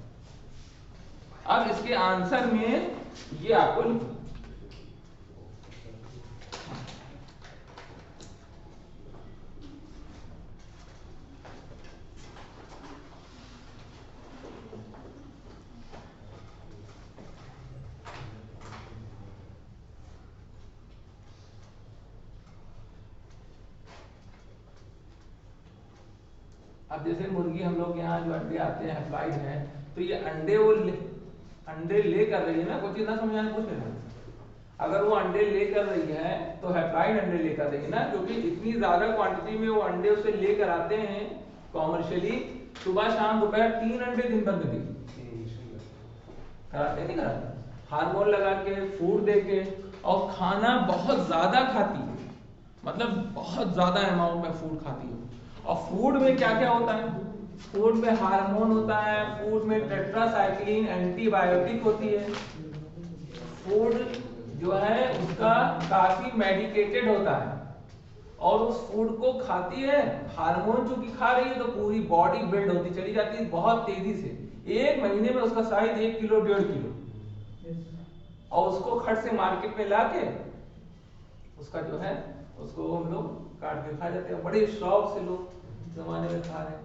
अब इसके आंसर में ये आपको लिखो, अब जैसे मुर्गी हम लोग यहाँ जो अंडे आते हैं हैप्लॉइड है, तो ये अंडे वो अंडे ले कर रही है ना, कुछ चीज ना समझाने कुछ नहीं। अगर वो अंडे ले कर रही है तो हैप्लॉइड अंडे लेकर रही है ना, क्योंकि इतनी ज्यादा क्वांटिटी में वो अंडे उसे लेकर आते हैं कॉमर्शियली, सुबह शाम दोपहर 3 अंडे दिन भर में कराते नहीं कराते, हार्मोन लगा के, फूड दे के, और खाना बहुत ज्यादा खाती है, मतलब बहुत ज्यादा अमाउंट में फूड खाती है। और फूड में क्या क्या होता है, फूड में हार्मोन होता है, फूड में टेट्रासाइक्लिन एंटीबायोटिक होती है, फूड जो है उसका काफी मेडिकेटेड होता है, और उस फूड को खाती है, हार्मोन चूंकि खा रही है तो पूरी बॉडी बिल्ड होती चली जाती है बहुत तेजी से, 1 महीने में उसका साइज 1 किलो 1.5 किलो, और उसको खट से मार्केट में लाके उसका जो है उसको हम लोग काट के खा जाते हैं, बड़े शौक से लोग जमाने में खा रहे हैं,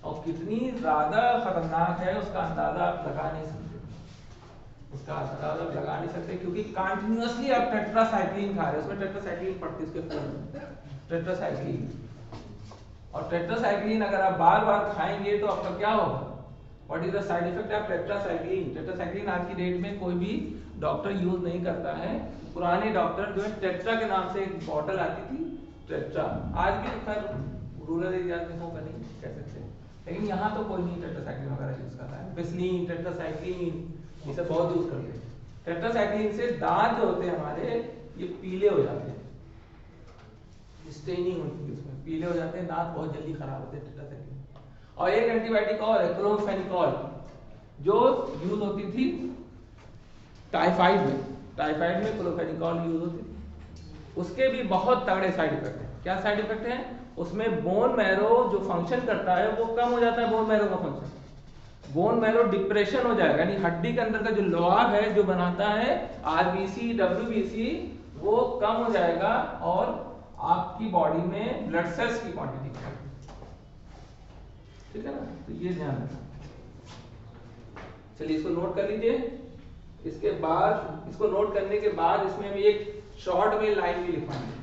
और कितनी ज्यादा खतरनाक है उसका अंदाजा आप लगा नहीं सकते, उसका अंदाजा लगा नहीं सकते, क्योंकि कंटिन्यूअसली आप टेट्रासाइक्लिन खा रहे हैं, उसमें टेट्रासाइक्लिन पड़ती है उसके फूड में, टेट्रासाइक्लिन, और टेट्रासाइक्लिन अगर आप बार बार खाएंगे तो आपका क्या होगा, what is the side effect of tetracycline. Tetracycline आज की डेट में कोई भी डॉक्टर यूज नहीं करता है, पुराने डॉक्टर जो है टेट्रा के नाम से एक बॉटल आती थी टेट्रा, आज भी खैर रूरल एरिया में होगा नहीं कह सकते, लेकिन यहाँ तो कोई नहीं टेट्रासाइक्लिन वगैरह यूज करता है, बेसिलिन, टेट्रासाइक्लिन ये सब बहुत यूज करते हैं। टेट्रासाइक्लिन से दांत जो होते हैं हमारे ये पीले हो जाते हैं, स्टेनिंग होती है उसमें, पीले हो जाते हैं दांत, बहुत जल्दी खराब होते हैं टेट्रासाइक्लिन। और एक एंटीबायोटिक और है क्लोरोफेनिकॉल, जो यूज होती थी टाइफाइड में, टाइफाइड में क्लोरोफेनिकॉल यूज होती थी, उसके भी बहुत तगड़े साइड इफेक्ट हैं। क्या साइड इफेक्ट हैं उसमें, बोन मैरो जो फंक्शन करता है वो कम हो जाता है, बोन मैरो का फंक्शन, बोन मैरो डिप्रेशन हो जाएगा, यानी हड्डी के अंदर का जो लोहा है जो बनाता है आरबीसी डब्ल्यूबीसी वो कम हो जाएगा, और आपकी बॉडी में ब्लड सेल्स की क्वांटिटी कम, ठीक है ना, तो ये ध्यान रखना। चलिए इसको नोट कर लीजिए, इसके बाद इसको नोट करने के बाद इसमें हम एक शॉर्ट में लाइन भी लिखवाएंगे।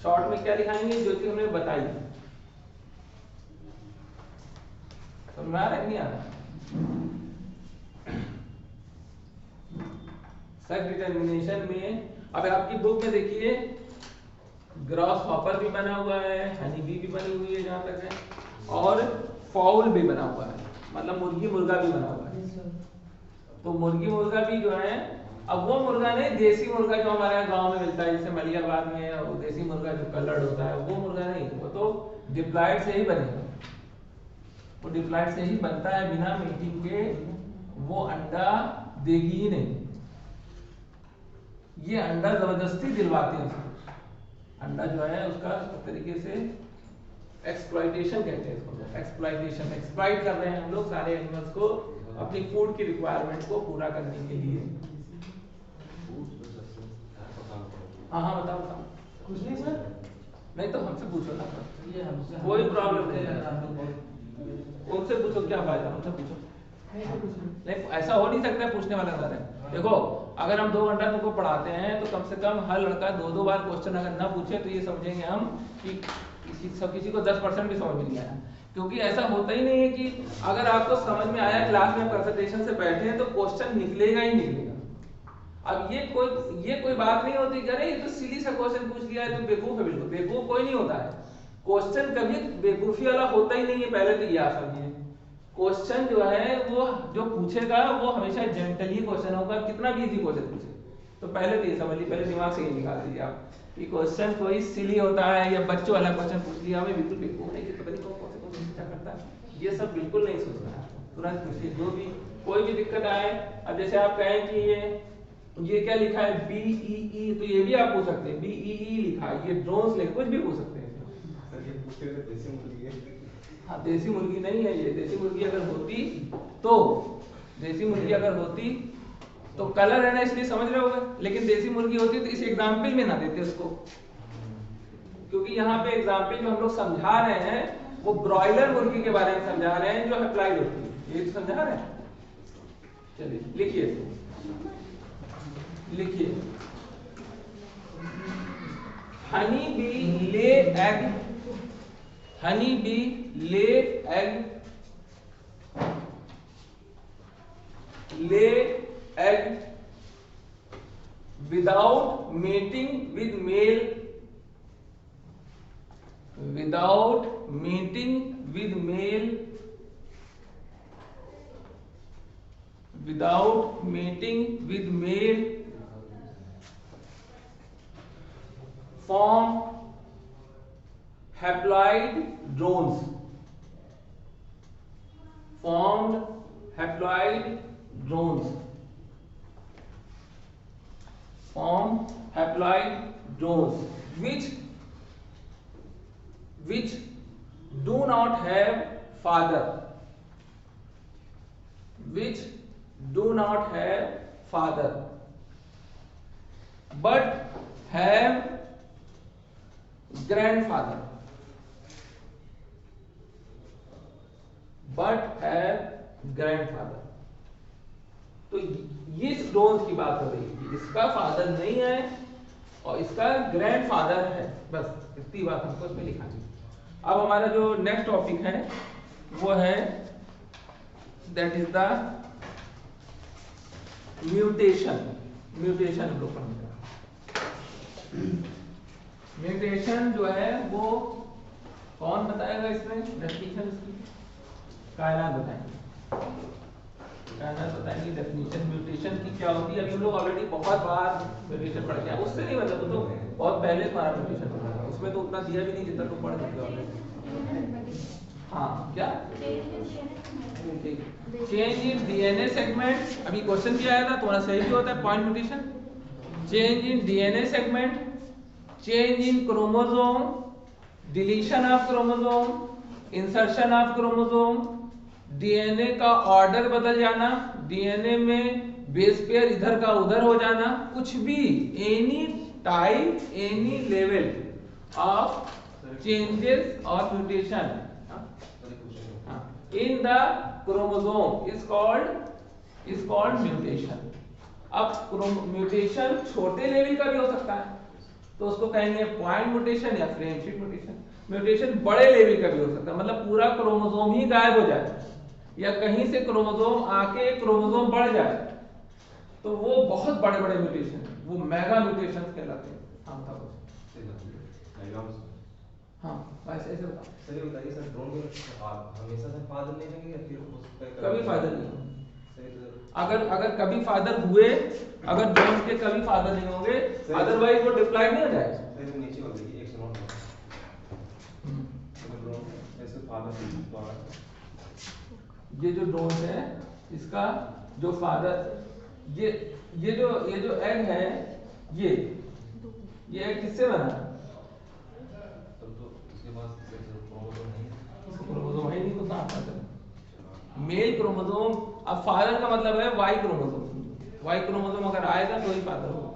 शॉर्ट में क्या लिखाएंगे, जो चीज हमने बताई, समझ आ रहा है नहीं आ रहा, सेक्स डिटर्मिनेशन में अब आपकी बुक में देखिए ग्रॉस हॉपर भी बना हुआ है, हनी बी भी बनी हुई है जहां तक है, और फाउल भी बना हुआ है, मतलब मुर्गी मुर्गा भी बना हुआ है। तो मुर्गी मुर्गा भी जो है, अब वो मुर्गा नहीं, देसी मुर्गा जो हमारे यहाँ गांव में मिलता है, जैसे मलियाबाद में वो देसी मुर्गा जो कलर्ड होता है, वो मुर्गा नहीं, वो तो डिप्लॉयड से ही बनेगा, वो डिप्लॉयड से ही बनता है, बिना मीटिंग के वो अंडा देगी ही नहीं। ये अंडा जबरदस्ती दिलवाते हैं उसको, अंडा जो है उसका तरीके से एक्सप्लॉइटेशन कहते हैं इसको, एक्सप्लॉइटेशन, एक्सप्लॉइट कर रहे हैं हम लोग सारे एनिमल्स को अपनी फूड की रिक्वायरमेंट को पूरा करने के लिए। हाँ बताओ बताओ। कुछ नहीं सर, नहीं तो हमसे पूछो ना, ये हमसे कोई प्रॉब्लम नहीं है, उनसे पूछो, क्या फायदा, उनसे पूछो। नहीं ऐसा हो नहीं सकता पूछने वाला सर है। देखो अगर हम 2 घंटा तुमको पढ़ाते हैं तो कम से कम हर लड़का 2-2 बार क्वेश्चन अगर ना पूछे तो ये समझेंगे हम कि किसी को 10% भी समझ में नहीं आया, क्योंकि ऐसा होता ही नहीं है कि अगर आपको समझ में आया क्लास में कंसंट्रेशन से बैठे हैं तो क्वेश्चन निकलेगा ही निकलेगा। अब ये कोई बात नहीं होती कि अरे ये तो सीधी सा क्वेश्चन पूछ लिया है तो बेवकूफ है, बिल्कुल बेवकूफ कोई नहीं होता है, क्वेश्चन कभी बेवकूफी वाला होता ही नहीं है, पहले तो ये आप समझिए। क्वेश्चन जो है वो जो पूछेगा वो हमेशा जेंटली क्वेश्चन होगा, कितना भी इजी क्वेश्चन पूछे, तो पहले तो ये समझ लीजिए, पहले दिमाग से ये निकाल दीजिए आप कि क्वेश्चन कोई सिली होता है या बच्चों वाला क्वेश्चन पूछ लिया, हमें बिल्कुल बेवकूफ नहीं कि पता नहीं कौन से क्या करता है, ये सब बिल्कुल नहीं सोचना है, तुरंत पूछिए, जो भी कोई भी दिक्कत आए। अब जैसे आप कहें कि ये क्या लिखा है BEE, तो ये भी आप पूछ सकते हैं, BEE लिखा है, ये ड्रोन्स लिखा, कुछ भी पूछ सकते हैं। हाँ देसी मुर्गी नहीं है ये, देसी मुर्गी अगर होती तो, देसी मुर्गी अगर होती तो कलर है ना इसलिए समझ रहे होगे, लेकिन देसी मुर्गी होती तो इस एग्जाम्पल में ना देते उसको, क्योंकि यहाँ पे एग्जाम्पल जो हम लोग समझा रहे हैं वो ब्रॉयलर मुर्गी के बारे में समझा रहे हैं जो अप्लाइड होती है, ये तो समझा रहे हैं। चलिए लिखिए लिखिए, हनी बी ले एग, हनी बी ले एग, ले egg without mating with male, without mating with male, without mating with male, form haploid drones, formed haploid drones, form haploid drones which do not have father, which do not have father but have grandfather, but have grandfather। तो ये ड्रोन्स की बात हो रही है, इसका फादर नहीं है और इसका ग्रैंडफादर है, बस इतनी बात हमको इसमें लिखा है। अब हमारा जो नेक्स्ट टॉपिक है वो है that is the mutation. Mutation हम लोग पढ़ेंगे। म्यूटेशन जो है वो कौन बताएगा इसमें डेफिनेशन इसकी? कायनात बताएंगे, कायनात बताएंगे डेफिनेशन म्यूटेशन की क्या होती है। अभी हम लोग ऑलरेडी बहुत बार म्यूटेशन पढ़ गए, उससे नहीं मतलब तो बहुत पहले तुम्हारा म्यूटेशन पढ़ा था, उसमें तो उतना दिया भी नहीं जितना तुम पढ़ चुके ऑलरेडी। हाँ क्या चेंज इन डीएनए सेगमेंट, अभी क्वेश्चन क्या आया था तुम्हारा सही भी होता है point mutation. Change in DNA segment, change in chromosome, deletion of chromosome, insertion of chromosome, DNA का ऑर्डर बदल जाना, डीएनए में बेस पेयर इधर का उधर हो जाना, कुछ भी any type any level of changes और mutation in the chromosome is called mutation. अब म्यूटेशन छोटे लेवल का भी हो सकता है तो उसको कहेंगे पॉइंट म्यूटेशन या फ्रेमशिप म्यूटेशन। म्यूटेशन बड़े लेवल का भी हो सकता है, मतलब पूरा क्रोमोसोम ही गायब हो जाए या कहीं से क्रोमोसोम आके क्रोमोसोम बढ़ जाए, तो वो बहुत बड़े बड़े म्यूटेशन है। वो मेगा म्यूटेशंस कहलाते हैं। हाँ बताओ। हाँ बस ऐसे बताओ। सर ये बताइए सर, ड्रोन में आप हमेशा से फादर नहीं रहेंगे या फिर उस पे कभी फादर नहीं होंगे। अगर कभी फादर हुए, अगर ड्रोन के कभी फादर नहीं होंगे, अदरवाइज वो डिप्लॉय नहीं हो जाएगा। सर नीचे बोल दीजिए 109 ड्रोन ऐसे फादर। ये जो ड्रोन है इसका जो फादर, ये जो एग है, ये एग किससे बना है? क्रोमोसोम है नहीं तो कहाँ फादर? Male chromosome. अब फादर का मतलब है वाई क्रोमोसोम। वाई क्रोमोसोम अगर आएगा तो ही फादर होगा।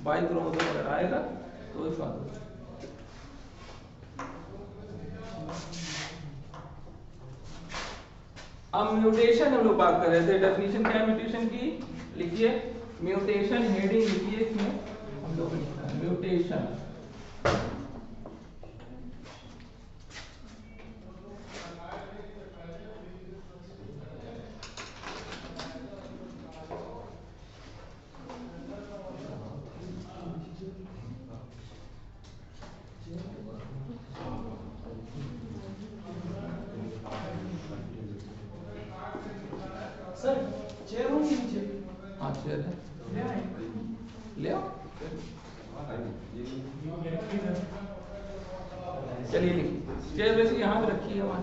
वाई क्रोमोसोम अगर आएगा तो ही फादर होगा। अब म्यूटेशन हम लोग बात कर रहे थे। डेफिनेशन क्या है म्यूटेशन की? लिखिए म्यूटेशन, हेडिंग लिखिए इसमें हम लोग लिखते हैं म्यूटेशन। सर चेयर हो नीचे। हाँ चेयर है, ले आओ। चलिए लिखिए, चेयर वैसे यहाँ पे रखी है वहाँ।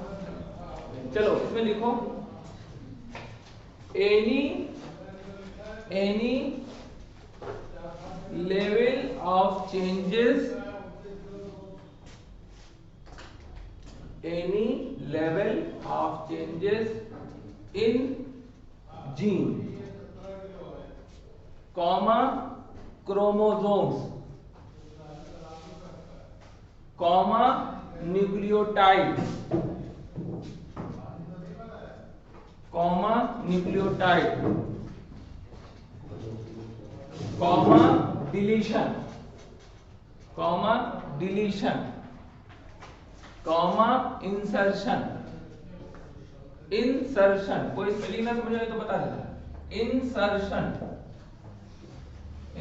चलो इसमें लिखो any level of changes, any level of changes in gene, comma chromosomes, comma nucleotide, comma nucleotide, comma deletion, comma deletion, comma insertion. Insertion कोई स्पेलिंग ना समझ आए तो बता देना। इंसर्शन,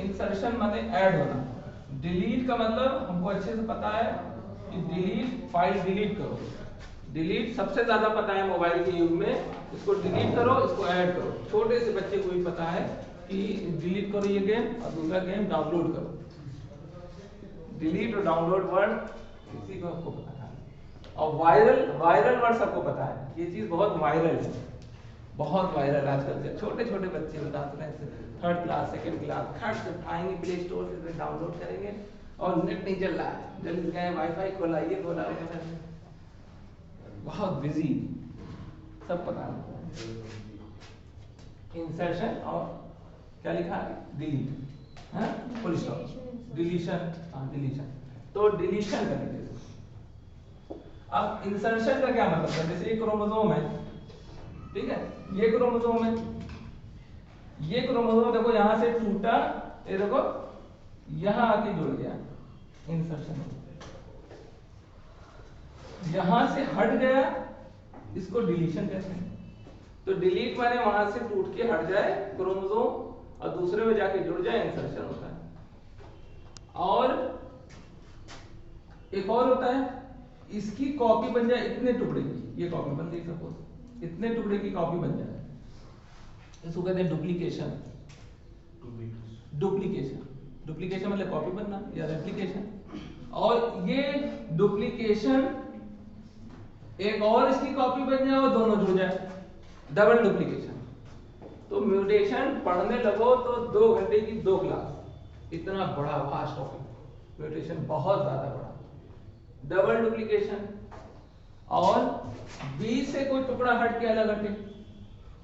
इंसर्शन माने ऐड होना। डिलीट का मतलब हमको अच्छे से पता है कि डिलीट, फाइल डिलीट करो। डिलीट सबसे ज्यादा पता है मोबाइल के युग में, इसको डिलीट करो, इसको ऐड करो। छोटे से बच्चे को भी पता है कि डिलीट करो ये गेम और दूसरा गेम डाउनलोड करो। डिलीट और डाउनलोड वर्ड किसी को आपको पता है। और वायरल वर्ड सबको पता है। ये चीज बहुत वायरल है, बहुत वायरल आजकल के छोटे छोटे बच्चे बताते हैं। थर्ड क्लास, सेकंड क्लास, खट से आएंगे प्ले स्टोर से डाउनलोड करेंगे और नेट नहीं चल रहा है, जल्दी गए वाईफाई खोला, ये खोला, बहुत बिजी, सब पता है। इंसर्शन और क्या लिखा है? डिलीट, है फुल स्टॉप। डिलीशन, हाँ डिलीशन। तो डिलीशन कर लीजिए। अब इंसर्शन का क्या मतलब है? जैसे ये क्रोमोसोम है, ठीक है, ये क्रोमोसोम है, ये क्रोमोसोम देखो यहां से टूटा, ये देखो यहां आके जुड़ गया, इंसर्शन। यहां से हट गया, इसको डिलीशन कहते हैं। तो डिलीट माने वहां से टूट के हट जाए क्रोमोसोम और दूसरे में जाके जुड़ जाए, इंसर्शन होता है। और एक और होता है, इसकी कॉपी बन जाए इतने टुकड़े की, ये कॉपी बन गई सपोज, इतने टुकड़े की कॉपी बन जाए, इसको कहते हैं डुप्लीकेशन। डुप्लीकेशन, डुप्लीकेशन मतलब कॉपी बनना या रेप्लिकेशन। और ये डुप्लीकेशन एक और इसकी कॉपी बन जाए और दोनों जुड़ जाए, डबल डुप्लीकेशन। तो म्यूटेशन पढ़ने लगो तो 2 घंटे की 2 क्लास, इतना बड़ा वास्ट टॉपिक म्यूटेशन, बहुत ज्यादा बड़ा। डबल डुप्लीकेशन और बीच से कोई टुकड़ा हट के अलग हटे,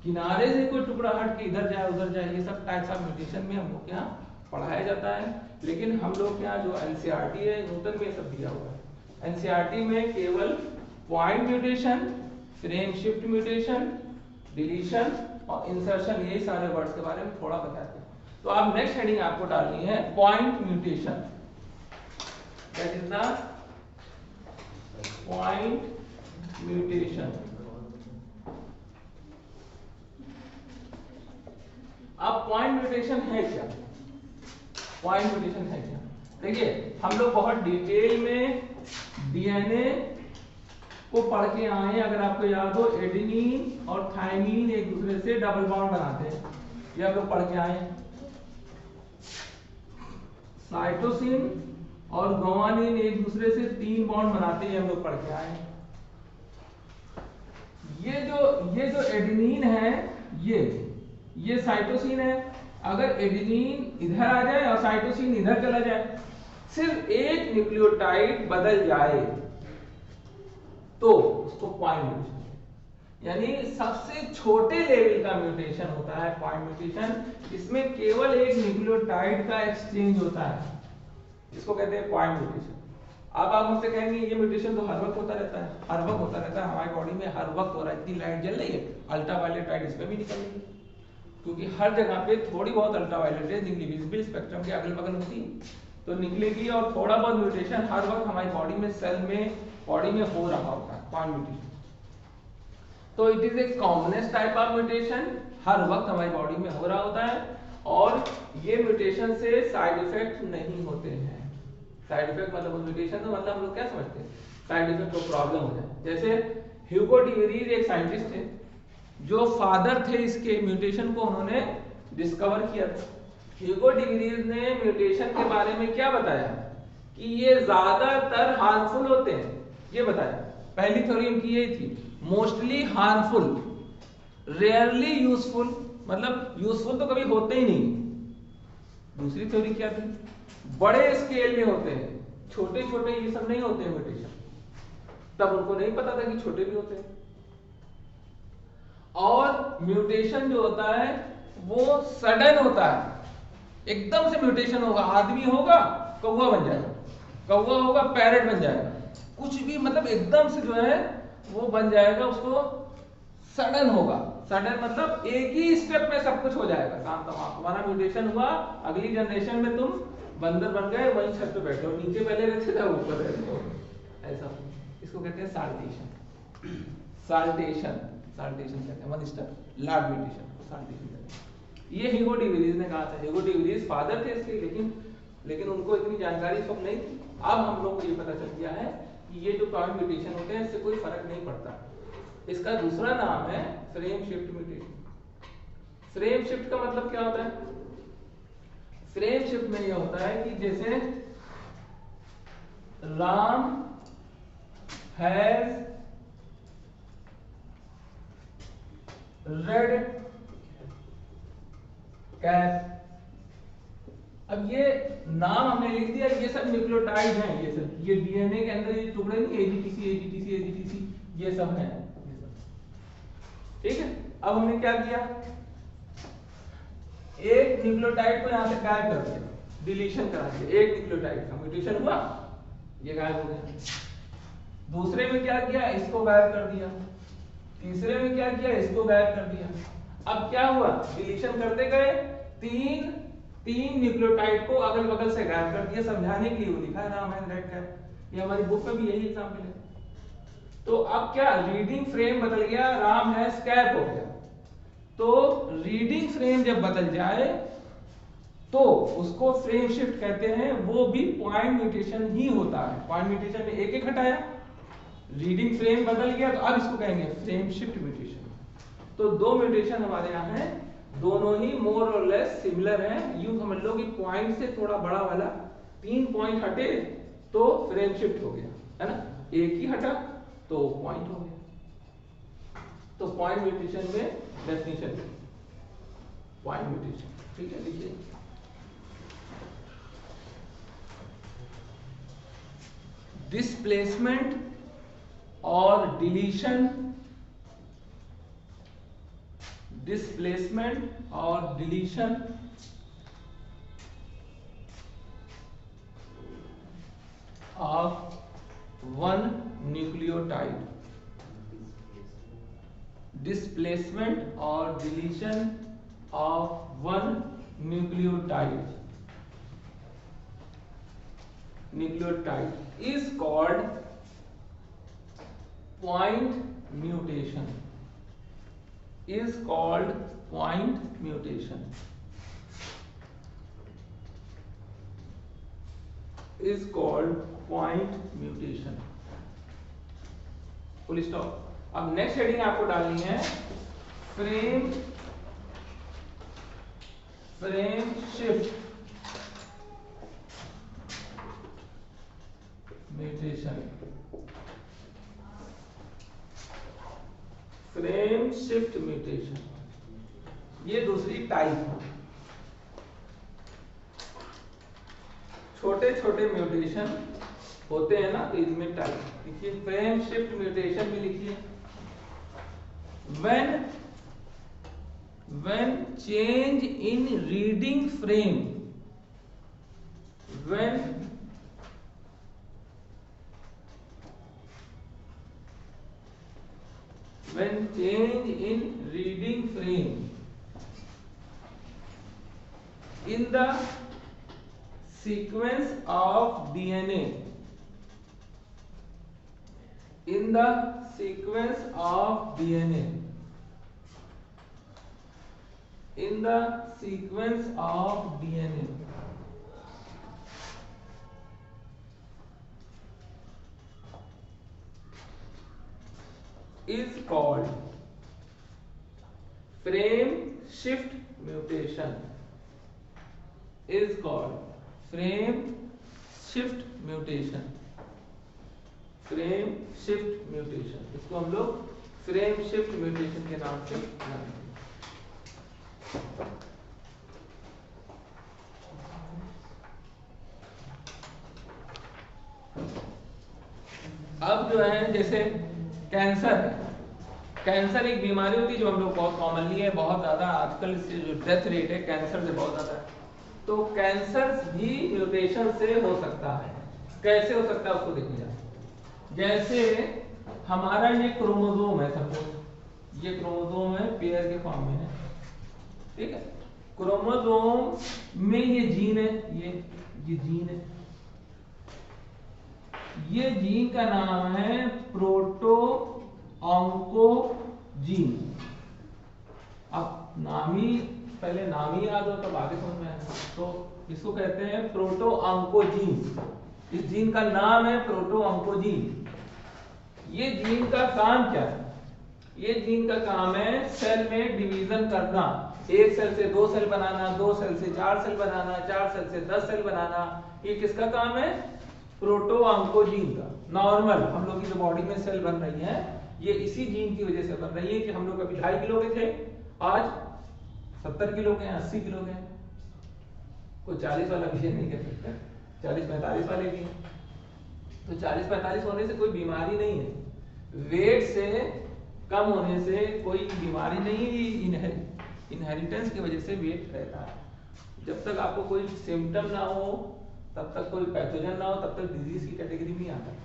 किनारे से कोई टुकड़ा हट के इधर जाए उधर जाए, ये सब टाइप्स ऑफ म्यूटेशन में हम लोग यहाँ पढ़ाया जाता है। लेकिन हम लोग यहाँ जो एनसीईआरटी है, न्यूटन में सब दिया हुआ है। एनसीईआरटी में केवल point mutation, frame shift mutation, deletion और इंसर्शन, यही सारे वर्ड्स के बारे में थोड़ा बताते हैं। तो आप नेक्स्ट हेडिंग आपको डालनी है point mutation. That is the point mutation. अब पॉइंट म्यूटेशन है क्या? पॉइंट म्यूटेशन है क्या? देखिए हम लोग बहुत डिटेल में डीएनए को पढ़ के आए। अगर आपको याद हो, एडेनिन और थाइमिन एक दूसरे से डबल बॉन्ड बनाते हैं, ये हम लोग पढ़ के आए। साइटोसिन और गुआनिन एक दूसरे से 3 बॉन्ड बनाते हैं, हम लोग पढ़ के आए। ये जो एडेनिन है, ये साइटोसिन है। अगर एडेनिन इधर आ जाए और साइटोसिन इधर चला जाए, सिर्फ एक न्यूक्लियोटाइड बदल जाए तो उसको पॉइंट म्यूटेशन, यानी सबसे छोटे लेवल का म्यूटेशन होता है पॉइंट म्यूटेशन। इसमें केवल एक न्यूक्लियोटाइड का एक्सचेंज होता है, इसको कहते हैं पॉइंट म्यूटेशन। अब आप मुझसे कहेंगे ये म्यूटेशन तो हर वक्त होता रहता है। हर वक्त होता रहता है, हमारी बॉडी में हर वक्त हो रहा है। इतनी लाइट जल रही है, अल्ट्रावायलेट लाइट इस पे भी निकल रही है, क्योंकि हर जगह पे थोड़ी बहुत अल्ट्रावायलेट रेज विजिबल स्पेक्ट्रम के अगल बगल होती है, तो निकलेगी। और थोड़ा बहुत म्यूटेशन हर वक्त हमारी बॉडी में, सेल में, बॉडी में हो रहा होता है, पॉइंट म्यूटेशन। तो it is a commonest type of mutation, हर वक्त हमारी बॉडी में हो रहा होता है। और ये म्यूटेशन से साइड इफेक्ट नहीं होते हैं। साइड इफेक्ट मतलब म्यूटेशन तो मतलब हम लोग क्या समझते हैं, साइड इफेक्ट को प्रॉब्लम हो जाए। जैसे ह्यूगो डी वेरीज एक साइंटिस्ट थे, जो फादर थे इसके म्यूटेशन को उन्होंने डिस्कवर किया था। ह्यूगो डी वेरीज ने म्यूटेशन के बारे में क्या बताया कि ये ज्यादातर हार्मफुल होते हैं, ये बताया। पहली थ्योरी उनकी यही थी, मोस्टली हार्मफुल, रेयरली यूजफुल, मतलब यूजफुल तो कभी होते ही नहीं। दूसरी थ्योरी क्या थी, बड़े स्केल में होते हैं, छोटे छोटे ये सब नहीं होते हैं म्यूटेशन। तब उनको नहीं पता था कि छोटे भी होते हैं। और म्यूटेशन जो होता है वो सडन होता है, एकदम से म्यूटेशन होगा। आदमी होगा कौवा बन जाएगा, कौवा होगा पैरट बन जाएगा, कुछ भी मतलब एकदम से जो है वो बन जाएगा, उसको सडन होगा। सडन मतलब एक ही स्टेप में सब कुछ हो जाएगा, काम तमाम। तुम्हारा म्यूटेशन हुआ, अगली जनरेशन में तुम बंदर बन गए, वहीं छत पे बैठे हो, नीचे पहले रहते थे ऊपर रहते हो, ऐसा। इसको कहते हैं साल्टेशन। साल्टेशन कहते हैं, one step large mutation, saltation कहते हैं। ये ह्यूगो डी वेरीज ने कहा था। ह्यूगो डी वेरीज फादर थे इसके, लेकिन उनको इतनी जानकारी सब नहीं थी। अब हम लोग को ये पता चल गया है कि ये जो पॉइंट म्यूटेशन होते हैं इससे कोई फर्क नहीं पड़ता। इसका दूसरा नाम है frame shift mutation. Frame shift का मतलब क्या होता है? फ्रेम शिफ्ट में यह होता है कि जैसे राम हैज रेड कैप। अब ये नाम हमने लिख दिया, ये सब न्यूक्लियोटाइड हैं, ये सब, ये डीएनए के अंदर ये टुकड़े नहीं, एजीटीसी ये सब हैं, ठीक है। अब हमने क्या किया, एक न्यूक्लियोटाइड को यहां से गायब कर दिया, डिलीशन करा दिया। एक न्यूक्लियोटाइड का म्यूटेशन हुआ, ये गायब हो गया। दूसरे में क्या किया, इसको गायब कर दिया। तीसरे में क्या किया, इसको गायब कर दिया। अब क्या हुआ, डिलीशन करते गए, तीन न्यूक्लियोटाइड को अगल बगल से गायब कर दिया। समझाने के लिए वो लिखा है नाम है रेड कैप, ये हमारी बुक में भी यही एग्जांपल है। तो अब क्या, रीडिंग फ्रेम बदल गया, राम है स्कैप हो गया। तो रीडिंग फ्रेम जब बदल जाए तो उसको फ्रेम शिफ्ट कहते हैं। वो भी पॉइंट म्यूटेशन ही होता है। पॉइंट म्यूटेशन में एक हटाया, रीडिंग फ्रेम बदल गया, तो अब इसको कहेंगे फ्रेम शिफ्ट म्यूटेशन। तो दो म्यूटेशन हमारे यहाँ है, दोनों ही मोर और लेस सिमिलर हैं। यूं समझ लो कि पॉइंट से थोड़ा बड़ा वाला 3 पॉइंट हटे तो फ्रेम शिफ्ट हो गया, है ना। एक ही हटा तो पॉइंट हो गया। तो पॉइंट म्यूटेशन में डेफिनेशन पॉइंट म्यूटेशन, ठीक है। देखिए डिस्प्लेसमेंट और डिलीशन, डिस्प्लेसमेंट और deletion of one nucleotide, displacement और deletion of one nucleotide is called point mutation, is called point mutation. Is called point mutation. Full stop. अब नेक्स्ट हेडिंग आपको डालनी है frame shift mutation. Frame shift mutation ये दूसरी टाइप है. छोटे छोटे म्यूटेशन होते हैं ना, तो इनमें टाइप देखिए. फ्रेम शिफ्ट म्यूटेशन में लिखिए when change in reading frame, when change in reading frame in the sequence of DNA, in the sequence of DNA, in the sequence of DNA is called frame shift mutation. Is called frame shift mutation. Frame shift mutation. इसको हम लोग फ्रेम शिफ्ट म्यूटेशन के नाम से जानते हैं. अब जो है जैसे कैंसर है. कैंसर एक बीमारी होती है जो हम लोग बहुत कॉमनली है, बहुत ज्यादा आजकल इससे जो डेथ रेट है कैंसर से बहुत ज्यादा है. तो कैंसर भी म्यूटेशन से हो सकता है. कैसे हो सकता है उसको देखिए. जैसे हमारा ये क्रोमोसोम है, सपोज ये क्रोमोसोम है, पेयर के फॉर्म में है, ठीक है. क्रोमोसोम में ये जीन है, ये जीन है. ये जीन का नाम है प्रोटो ऑन्कोजीन. अब नाम ही पहले नाम ही याद हो तो आगे समझ में आएगा. तो इसको कहते हैं प्रोटो ऑन्कोजीन. इस जीन का नाम है प्रोटो ऑन्कोजीन. ये जीन का काम क्या है? ये जीन का काम है सेल में डिवीजन करना. एक सेल से 2 सेल बनाना, 2 सेल से 4 सेल बनाना, 4 सेल से 10 सेल बनाना. ये किसका काम है? प्रोटो ऑन्कोजीन का. नॉर्मल हम लोग की जो बॉडी में सेल बन रही है ये इसी जीन की वजह से बन रही है कि हम लोग अभी 2.5 किलो के थे, आज 70 किलो के हैं, 80 किलो के हैं. कोई 40 वाला विषय नहीं कह सकता, 40-45 वाले भी हैं. तो 40-45 होने से कोई बीमारी नहीं है. वेट से कम होने से कोई बीमारी नहीं, इनहेरिटेंस की वजह से वेट रहता है. जब तक आपको कोई सिम्टम ना हो, तब तक कोई पैथोजन ना हो, तब तक डिजीज की कैटेगरी में आता है.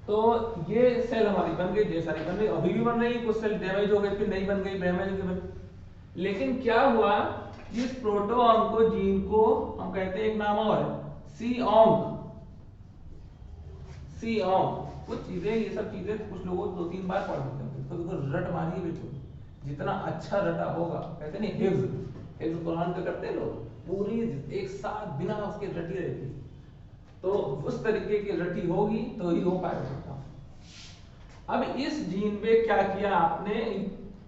तो ये सेल हमारी बन गई, ढेर सारी बन गई, अभी भी बन रही. कुछ सेल डैमेज हो गए, फिर नहीं बन गई, डैमेज हो गई. लेकिन क्या हुआ, इस प्रोटो ऑन्कोजीन को हम कहते हैं एक नाम और सी ऑन्क. कुछ चीजें, ये सब चीजें कुछ लोगों 2-3 बार पढ़ लेते हैं, तो रट मारिए बिल्कुल. जितना अच्छा रटा होगा, कहते नहीं हिफ्ज कुरान का करते हैं लोग, पूरी एक साथ बिना उसके रटी रहती. तो उस तरीके की रटी होगी तो ही हो पाएगा. अब इस जीन पे क्या किया आपने?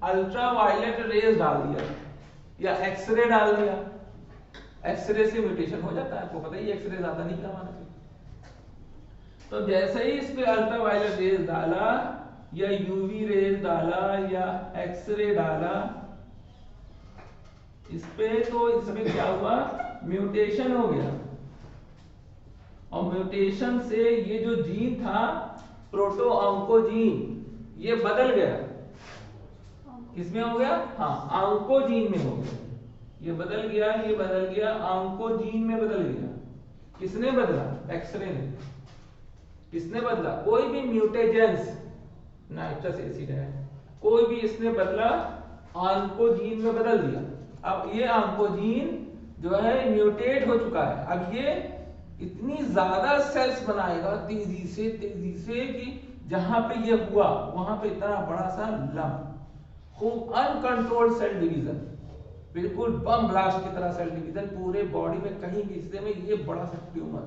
अल्ट्रावायलेट रेज डाल दिया या एक्सरे डाल दिया. एक्सरे से म्यूटेशन हो जाता है, आपको पता ही, एक्सरे ज्यादा नहीं करवाना चाहिए. तो जैसे ही इस पे अल्ट्रावायलेट रेज डाला या यूवी रेज डाला या एक्सरे डाला इस पे, तो इसमें क्या हुआ? म्यूटेशन हो गया. और म्यूटेशन से ये जो जीन था प्रोटो ऑन्कोजीन, ये बदल गया. किसमें हो गया? हाँ, ऑन्कोजीन में हो गया. ये बदल गया ऑन्कोजीन में बदल गया. किसने बदला? एक्सरे ने. किसने बदला? कोई भी म्यूटेजेंस, नाइट्रस एसिड है, कोई भी इसने बदला, ऑन्कोजीन में बदल दिया. अब ये ऑन्कोजीन जो है म्यूटेट हो चुका है. अब ये इतनी ज्यादा सेल्स बनाएगा तेजी से कि जहां पे ये हुआ वहां पे इतना बड़ा सा लंप, खूब अनकंट्रोल्ड सेल डिवीजन, बिल्कुल बम ब्लास्ट की तरह सेल डिवीजन पूरे बॉडी में कहीं भी हिस्से में ये बड़ा सा ट्यूमर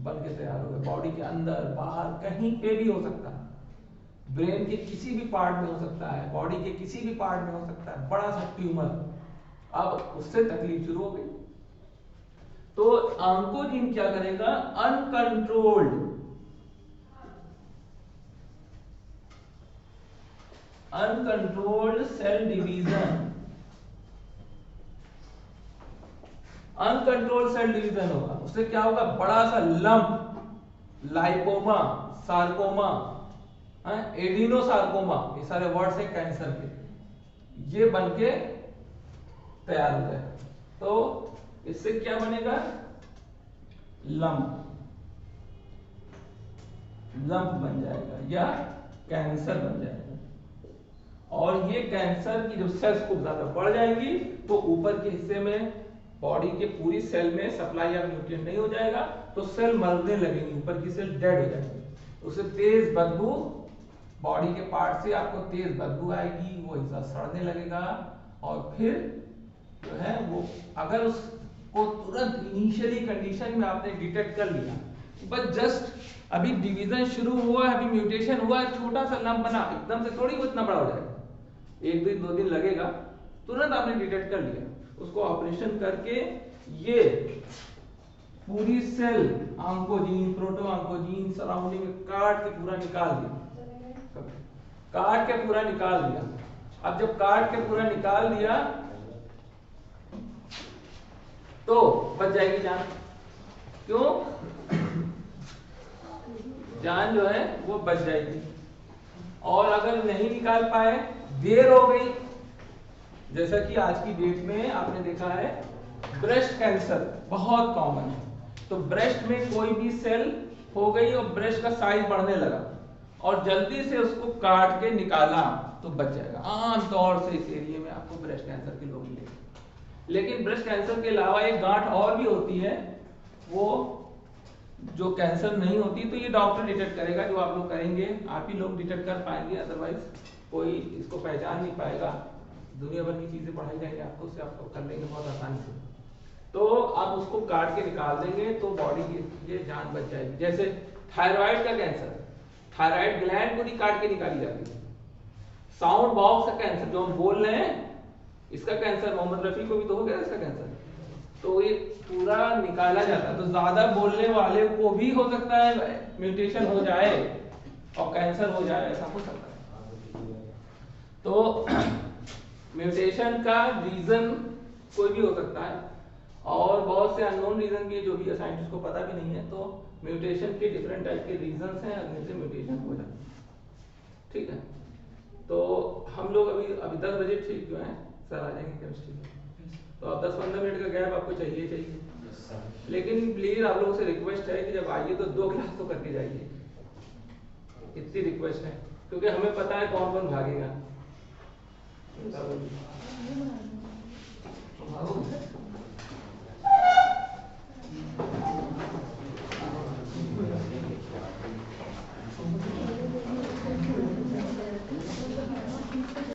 बन के तैयार हो गया। बॉडी के अंदर बाहर कहीं पे भी हो सकता है, ब्रेन के किसी भी पार्ट में हो सकता है, बॉडी के किसी भी पार्ट में हो सकता है, बड़ा सा ट्यूमर। अब उससे तकलीफ शुरू हो गई। तो ऑन्कोजीन क्या करेगा, uncontrolled cell division, uncontrolled cell division होगा। उससे क्या होगा, बड़ा सा लंप, लाइपोमा, सार्कोमा, एडिनोसार्कोमा, ये सारे वर्ड्स हैं कैंसर के, ये बन के तैयार हो जाएगा। तो इससे क्या बनेगा, लंप बन जाएगा या कैंसर बन जाएगा। और ये कैंसर की जब सेल्स खूब ज्यादा बढ़ जाएंगी तो ऊपर के हिस्से में बॉडी के पूरी सेल में सप्लाई ऑफ न्यूट्रिएंट नहीं हो जाएगा, तो सेल मरने लगेंगी, ऊपर की सेल डेड हो जाएगी। उससे तेज बदबू, बॉडी के पार्ट से आपको तेज बदबू आएगी, वो हिस्सा सड़ने लगेगा। और फिर जो है वो, अगर उसको तुरंत इनिशियली कंडीशन में आपने डिटेक्ट कर लिया, बस जस्ट अभी डिवीजन शुरू हुआ, अभी म्यूटेशन हुआ, छोटा सा लंप बना, एकदम से थोड़ी वो इतना बड़ा हो जाएगा, एक दिन 2 दिन लगेगा। तुरंत आपने डिटेक्ट कर लिया, उसको ऑपरेशन करके ये पूरी cell oncogene, proto oncogene surrounding में काट के पूरा निकाल दिया, काट के पूरा निकाल दिया। अब जब काट के पूरा निकाल दिया तो बच जाएगी जान। क्यों, जान जो है वो बच जाएगी। और अगर नहीं निकाल पाए, देर हो गई, जैसा कि आज की डेट में आपने देखा है ब्रेस्ट कैंसर बहुत कॉमन है, तो ब्रेस्ट में कोई भी सेल हो गई और ब्रेस्ट का साइज बढ़ने लगा और जल्दी से उसको काट के निकाला तो बच जाएगा। आमतौर से इस एरिया में आपको ब्रेस्ट कैंसर के लोग मिलेंगे। लेकिन ब्रेस्ट कैंसर के अलावा एक गांठ और भी होती है, वो जो कैंसर नहीं होती, तो ये डॉक्टर डिटेक्ट करेगा, जो आप लोग करेंगे आप ही लोग डिटेक्ट कर पाएंगे, अदरवाइज कोई इसको पहचान नहीं पाएगा। दुनिया भर की चीजें पढ़ाई जाएंगी आपको, उससे आपको कर लेंगे बहुत आसानी से। तो आप उसको काट के निकाल देंगे तो बॉडी की ये जान बच जाएगी। जैसे थायराइड का कैंसर, थायराइड ग्लैंड पूरी काट के निकाली जाती है। साउंड बॉक्स का कैंसर जो हम बोल रहे हैं, इसका कैंसर मोहम्मद रफी को भी तो हो गया इसका कैंसर, तो ये पूरा निकाला जाता है। तो ज्यादा बोलने वाले को भी हो सकता है म्यूटेशन हो जाए और कैंसर हो जाए, ऐसा हो सकता है। तो म्यूटेशन का रीजन कोई भी हो सकता है और बहुत से अननोन रीजन भी जो भी साइंटिस्ट को पता भी नहीं है। तो म्यूटेशन के डिफरेंट टाइप के रीजन हैं, जिनसे से म्यूटेशन हो जाता है। ठीक है, तो हम लोग अभी 10 बजे ठीक जो है सर आ जाएंगे केमिस्ट्री में, तो अब 10-15 मिनट का गैप आपको चाहिए। लेकिन प्लीज आप लोगों से रिक्वेस्ट है कि जब आइए तो 2 क्लास तो करके जाइए, इतनी रिक्वेस्ट है, क्योंकि हमें पता है कौन कौन भागेगा।